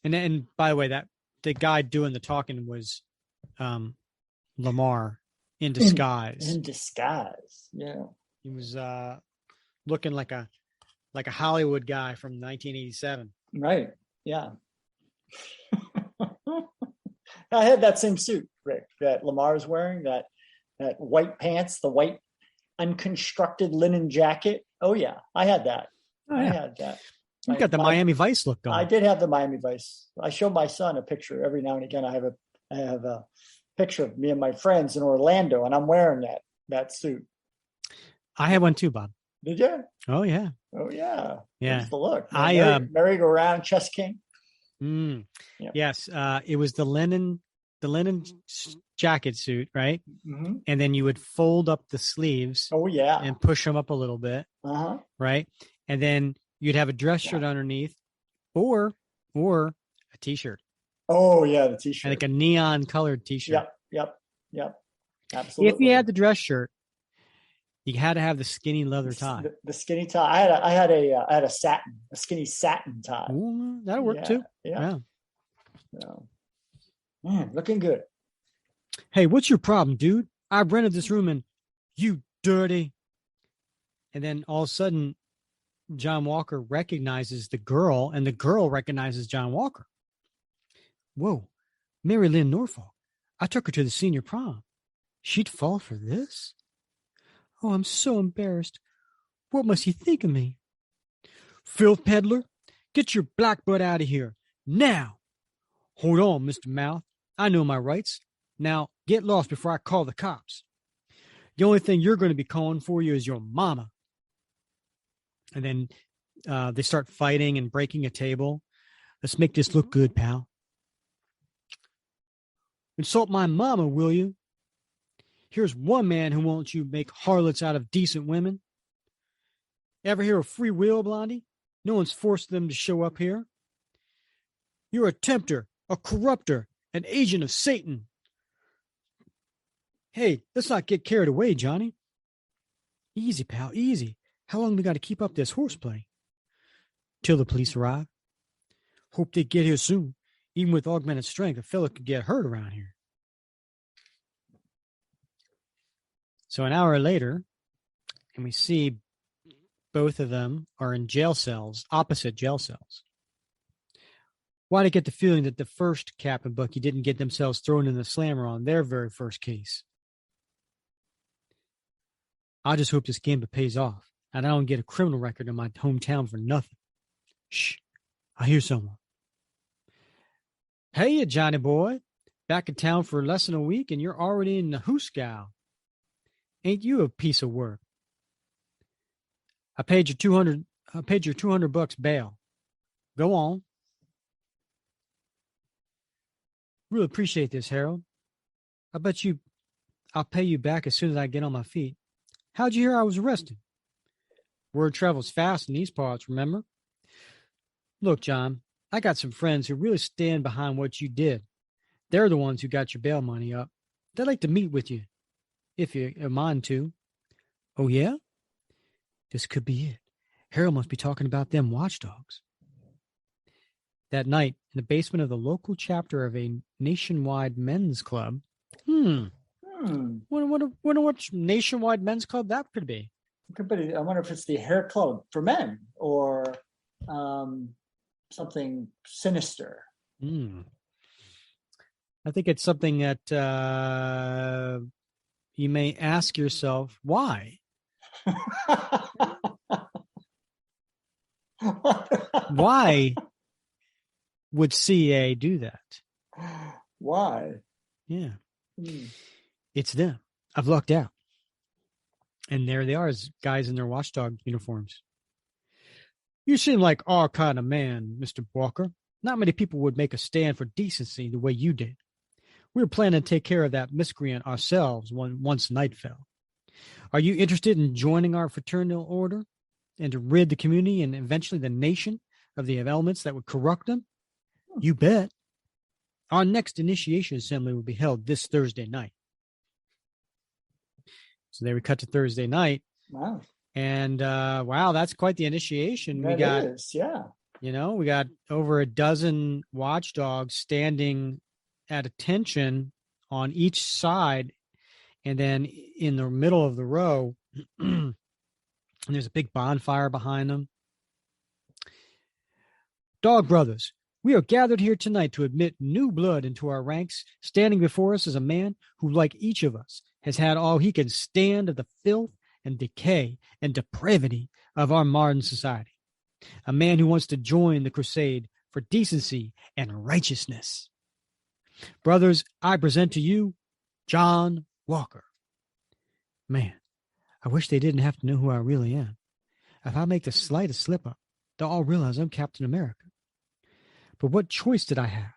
and by the way, that the guy doing the talking was Lamar in disguise. In disguise, yeah. He was looking like a Hollywood guy from 1987. Right. Yeah. I had that same suit, Rick, that Lamar is wearing, that white pants, the white unconstructed linen jacket. Oh yeah, I had that. Oh, yeah. I had that. You've got the Miami Vice look going. I did have the Miami Vice. I show my son a picture every now and again. I have a picture of me and my friends in Orlando, and I'm wearing that suit. I have one too, Bob. Did you? Oh yeah. Oh yeah. Yeah. That's the look. I merry-go-round chess king. Yep. Yes. It was the linen jacket suit, right? Mm-hmm. And then you would fold up the sleeves. Oh yeah. And push them up a little bit. Uh-huh. Right. And then you'd have a dress shirt underneath, or a t-shirt. Oh yeah, the t-shirt. Like a neon colored t-shirt. Yep. Absolutely. If you had the dress shirt, you had to have the skinny leather tie. The skinny tie. I had a skinny satin tie. Ooh, that'll work too. Yeah. Man, looking good. Hey, what's your problem, dude? I rented this room and you dirty. And then all of a sudden, John Walker recognizes the girl, and the girl recognizes John Walker. Whoa, Mary Lynn Norfolk. I took her to the senior prom. She'd fall for this? Oh, I'm so embarrassed. What must he think of me? Filth peddler, get your black butt out of here. Now. Hold on, Mr. Mouth. I know my rights. Now, get lost before I call the cops. The only thing you're going to be calling for you is your mama. And then they start fighting and breaking a table. Let's make this look good, pal. Insult my mama, will you? Here's one man who won't you make harlots out of decent women. Ever hear of free will, Blondie? No one's forced them to show up here. You're a tempter, a corrupter, an agent of Satan. Hey, let's not get carried away, Johnny. Easy, pal, easy. How long we got to keep up this horseplay? Till the police arrive. Hope they get here soon. Even with augmented strength, a fella could get hurt around here. So an hour later, and we see both of them are in jail cells, opposite jail cells. Why do I get the feeling that the first Cap and Bucky didn't get themselves thrown in the slammer on their very first case? I just hope this gambit pays off, and I don't get a criminal record in my hometown for nothing. Shh, I hear someone. Hey, you Johnny boy, back in town for less than a week, and you're already in the hoosegow. Ain't you a piece of work? I paid your $200 bail. Go on. Really appreciate this, Harold. I bet you I'll pay you back as soon as I get on my feet. How'd you hear I was arrested? Word travels fast in these parts, remember? Look, John, I got some friends who really stand behind what you did. They're the ones who got your bail money up. They'd like to meet with you, if you mind to. Oh, yeah? This could be it. Harold must be talking about them watchdogs. That night, in the basement of the local chapter of a nationwide men's club. Wonder what nationwide men's club that could be. I wonder if it's the hair club for men or something sinister. I think it's something that you may ask yourself, why? Why would CA do that? Why? Yeah. It's them. I've lucked out. And there they are, as guys in their watchdog uniforms. You seem like our kind of man, Mr. Walker. Not many people would make a stand for decency the way you did. We were planning to take care of that miscreant ourselves once night fell. Are you interested in joining our fraternal order and to rid the community and eventually the nation of the elements that would corrupt them? You bet. Our next initiation assembly will be held this Thursday night. So there we cut to Thursday night. Wow. And wow, that's quite the initiation. We got over a dozen watchdogs standing at attention on each side. And then in the middle of the row, and there's a big bonfire behind them. Dog brothers, we are gathered here tonight to admit new blood into our ranks. Standing before us is a man who, like each of us, has had all he can stand of the filth and decay and depravity of our modern society. A man who wants to join the crusade for decency and righteousness. Brothers, I present to you John Walker. Man, I wish they didn't have to know who I really am. If I make the slightest slip up, they'll all realize I'm Captain America. But what choice did I have?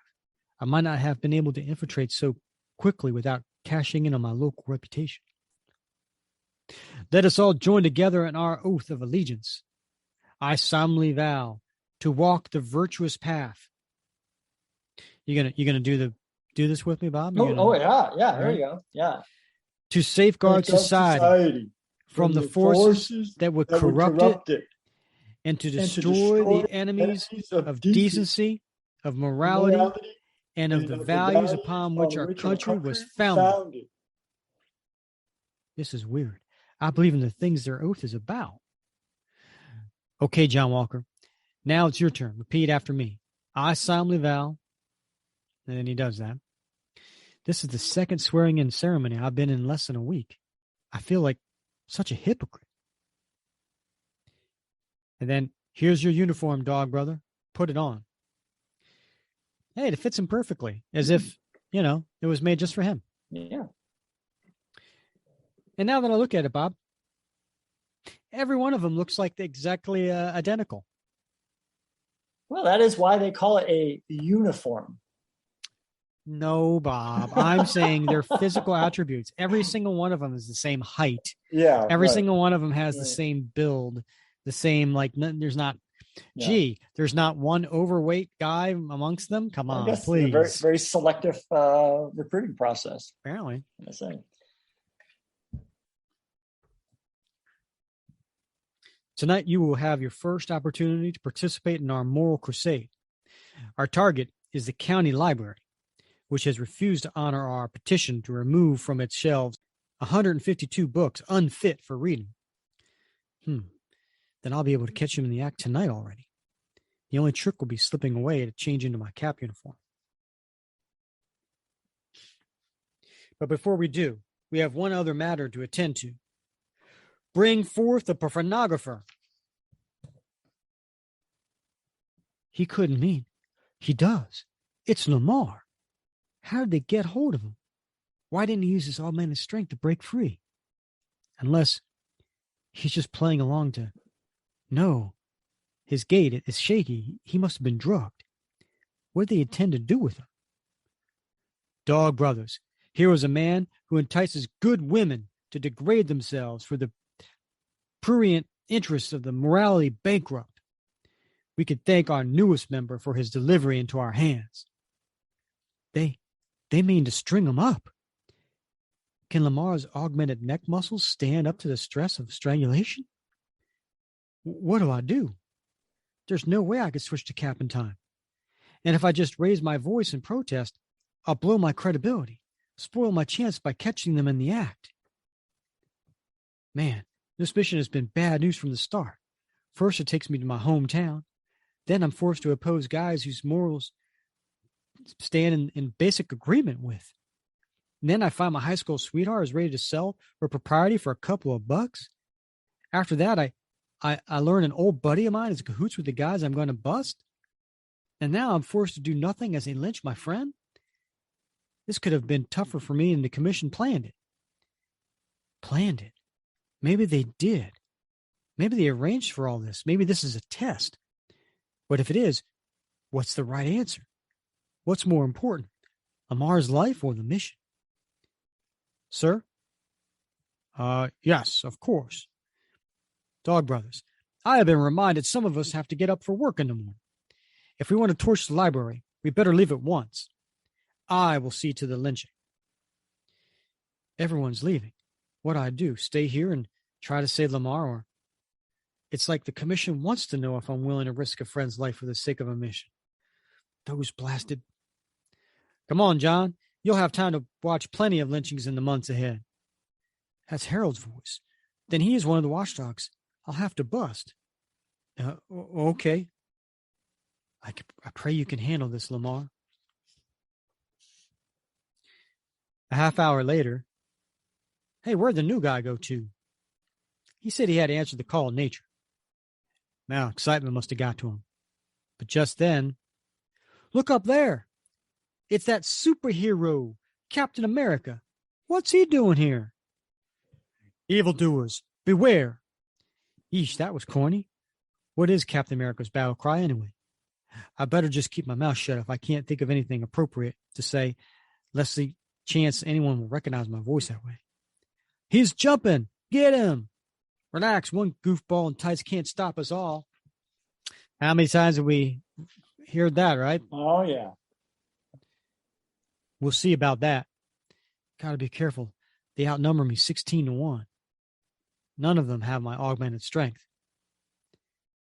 I might not have been able to infiltrate so quickly without cashing in on my local reputation. Let us all join together in our oath of allegiance. I solemnly vow to walk the virtuous path. You gonna do this with me, Bob? Yeah. There you go. Yeah. To safeguard society from the forces that would corrupt it, and to destroy the enemies of decency, of morality, and of the values upon which our country was founded. This is weird. I believe in the things their oath is about. Okay, John Walker. Now it's your turn. Repeat after me. I solemnly vow. And then he does that. This is the second swearing-in ceremony I've been in less than a week. I feel like such a hypocrite. And then, here's your uniform, dog brother. Put it on. Hey, it fits him perfectly, as if, it was made just for him. Yeah. And now that I look at it, Bob, every one of them looks like exactly identical. Well, that is why they call it a uniform. No, Bob. I'm saying their physical attributes. Every single one of them is the same height. Yeah. Every single one of them has the same build, the same, there's not, there's not one overweight guy amongst them. Come on, please. Very, very selective recruiting process. Apparently. I say. Tonight, you will have your first opportunity to participate in our moral crusade. Our target is the county library, which has refused to honor our petition to remove from its shelves 152 books unfit for reading. Then I'll be able to catch him in the act tonight already. The only trick will be slipping away to change into my cap uniform. But before we do, we have one other matter to attend to. Bring forth the pornographer. He couldn't mean. He does. It's Lamar. How did they get hold of him? Why didn't he use his all-man's strength to break free? Unless he's just playing along to... No. His gait is shaky. He must have been drugged. What did they intend to do with him? Dog brothers, Here was a man who entices good women to degrade themselves for the prurient interests of the morality bankrupt. We could thank our newest member for his delivery into our hands. They mean to string him up. Can Lamar's augmented neck muscles stand up to the stress of strangulation? What do I do? There's no way I could switch to cap in time. And if I just raise my voice in protest, I'll blow my credibility, spoil my chance by catching them in the act. Man, this mission has been bad news from the start. First, it takes me to my hometown. Then I'm forced to oppose guys whose morals stand in basic agreement with. And then I find my high school sweetheart is ready to sell her propriety for a couple of bucks. After that, I learn an old buddy of mine is cahoots with the guys I'm going to bust. And now I'm forced to do nothing as they lynch my friend. This could have been tougher for me, and the commission planned it. Planned it. Maybe they did. Maybe they arranged for all this. Maybe this is a test. But if it is, what's the right answer? What's more important, Lamar's life or the mission? Sir? Yes, of course. Dog brothers, I have been reminded some of us have to get up for work in the morning. If we want to torch the library, we better leave at once. I will see to the lynching. Everyone's leaving. What do I do? Stay here and try to save Lamar? Or it's like the commission wants to know if I'm willing to risk a friend's life for the sake of a mission. Those blasted. Come on, John. You'll have time to watch plenty of lynchings in the months ahead. That's Harold's voice. Then he is one of the watchdogs I'll have to bust. Okay. I pray you can handle this, Lamar. A half hour later. Hey, where'd the new guy go to? He said he had to answer the call of nature. Now, excitement must have got to him. But just then, look up there. It's that superhero, Captain America. What's he doing here? Evildoers, beware. Yeesh, that was corny. What is Captain America's battle cry anyway? I better just keep my mouth shut if I can't think of anything appropriate to say, lest the chance anyone will recognize my voice that way. He's jumping. Get him. Relax. One goofball in tights can't stop us all. How many times have we heard that, right? Oh, yeah. We'll see about that. Got to be careful. They outnumber me 16-1. None of them have my augmented strength.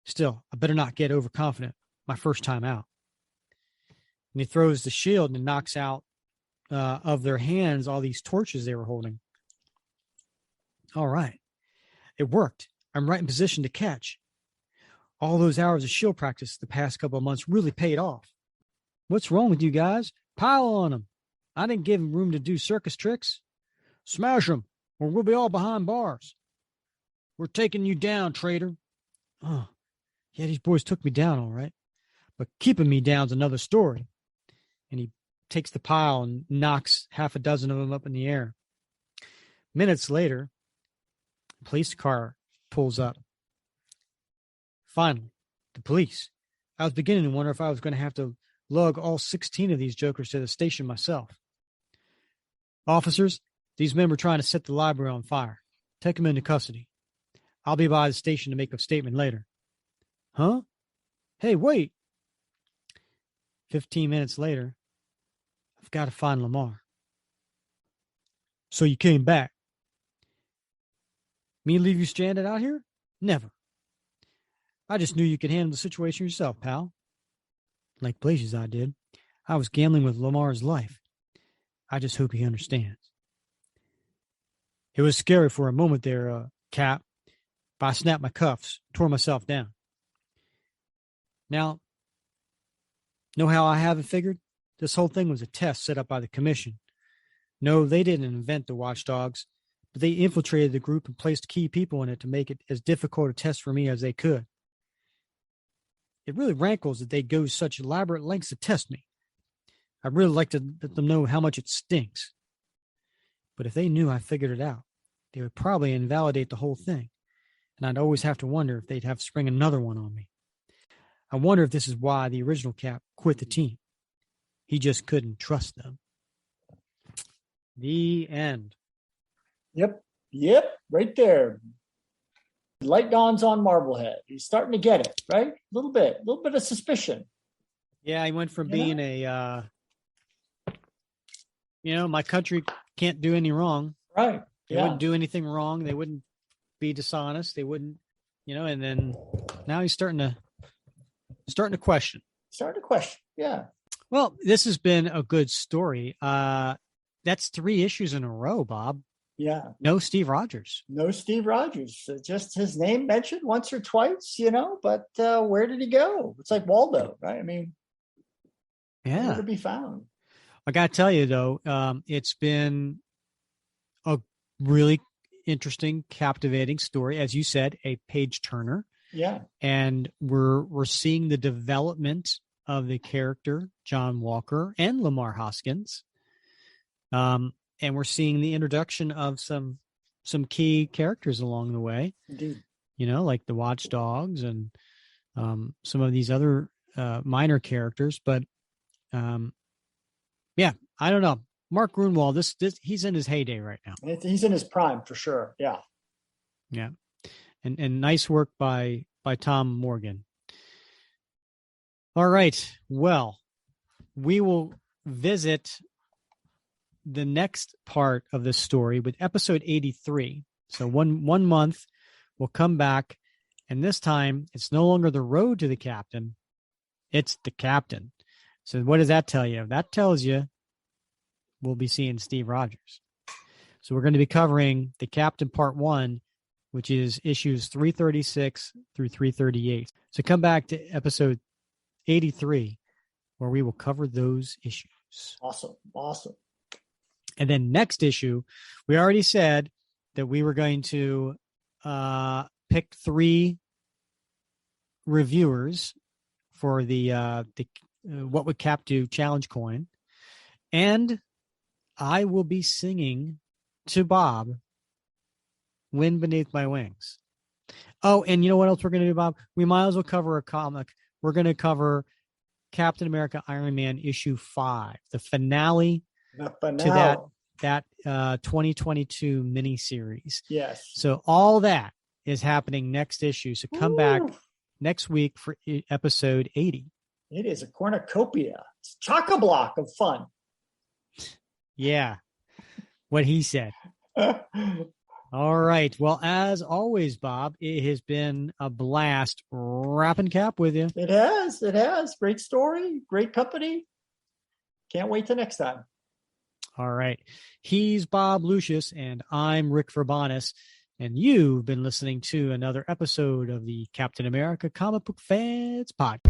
Still, I better not get overconfident my first time out. And he throws the shield and knocks out of their hands all these torches they were holding. All right. It worked. I'm right in position to catch. All those hours of shield practice the past couple of months really paid off. What's wrong with you guys? Pile on them. I didn't give them room to do circus tricks. Smash them, or we'll be all behind bars. We're taking you down, traitor. Oh, yeah, these boys took me down, all right. But keeping me down's another story. And he takes the pile and knocks half a dozen of them up in the air. Minutes later, a police car pulls up. Finally, the police. I was beginning to wonder if I was going to have to lug all 16 of these jokers to the station myself. Officers, these men were trying to set the library on fire. Take them into custody. I'll be by the station to make a statement later. Huh? Hey, wait. 15 minutes later, I've got to find Lamar. So you came back. Me leave you stranded out here? Never. I just knew you could handle the situation yourself, pal. Like blazes I did. I was gambling with Lamar's life. I just hope he understands. It was scary for a moment there, Cap, but I snapped my cuffs, tore myself down. Now, know how I have it figured? This whole thing was a test set up by the commission. No, they didn't invent the Watchdogs, but they infiltrated the group and placed key people in it to make it as difficult a test for me as they could. It really rankles that they go such elaborate lengths to test me. I'd really like to let them know how much it stinks. But if they knew I figured it out, they would probably invalidate the whole thing. And I'd always have to wonder if they'd have to spring another one on me. I wonder if this is why the original Cap quit the team. He just couldn't trust them. The end. Yep. Right there. Light dawns on Marblehead. He's starting to get it, right? A little bit of suspicion. Yeah, he went from being my country can't do any wrong. Right. They wouldn't do anything wrong. They wouldn't be dishonest. They wouldn't, and then now he's starting to question. Yeah. Well, this has been a good story. That's 3 issues in a row, Bob. Yeah. No Steve Rogers. Just his name mentioned once or twice, but where did he go? It's like Waldo, right? I mean, yeah, where to be found? I got to tell you, though, it's been a really interesting, captivating story. As you said, a page turner. Yeah. And we're seeing the development of the character, John Walker and Lamar Hoskins. And we're seeing the introduction of some key characters along the way. Indeed. Like the Watchdogs and some of these other minor characters. But yeah, I don't know. Mark Gruenwald, this he's in his heyday right now. He's in his prime for sure. Yeah. Yeah. And nice work by Tom Morgan. All right. Well, we will visit the next part of this story with episode 83. So one month we'll come back, and this time it's no longer the road to the captain, it's the captain. So what does that tell you? That tells you we'll be seeing Steve Rogers. So we're going to be covering the Captain Part 1, which is issues 336 through 338. So come back to episode 83, where we will cover those issues. Awesome. And then next issue, we already said that we were going to pick 3 reviewers for the What Would Cap Do challenge coin. And I will be singing to Bob Wind Beneath My Wings. Oh, and you know what else we're going to do, Bob? We might as well cover a comic. We're going to cover Captain America Iron Man issue 5, the finale to that 2022 miniseries. Yes. So all that is happening next issue. So come back next week for episode 80. It is a cornucopia. It's chock-a-block of fun. Yeah. What he said. All right. Well, as always, Bob, it has been a blast wrapping Cap with you. It has. Great story. Great company. Can't wait till next time. All right. He's Bob Lucius, and I'm Rick Verbanis, and you've been listening to another episode of the Captain America Comic Book Fans Podcast.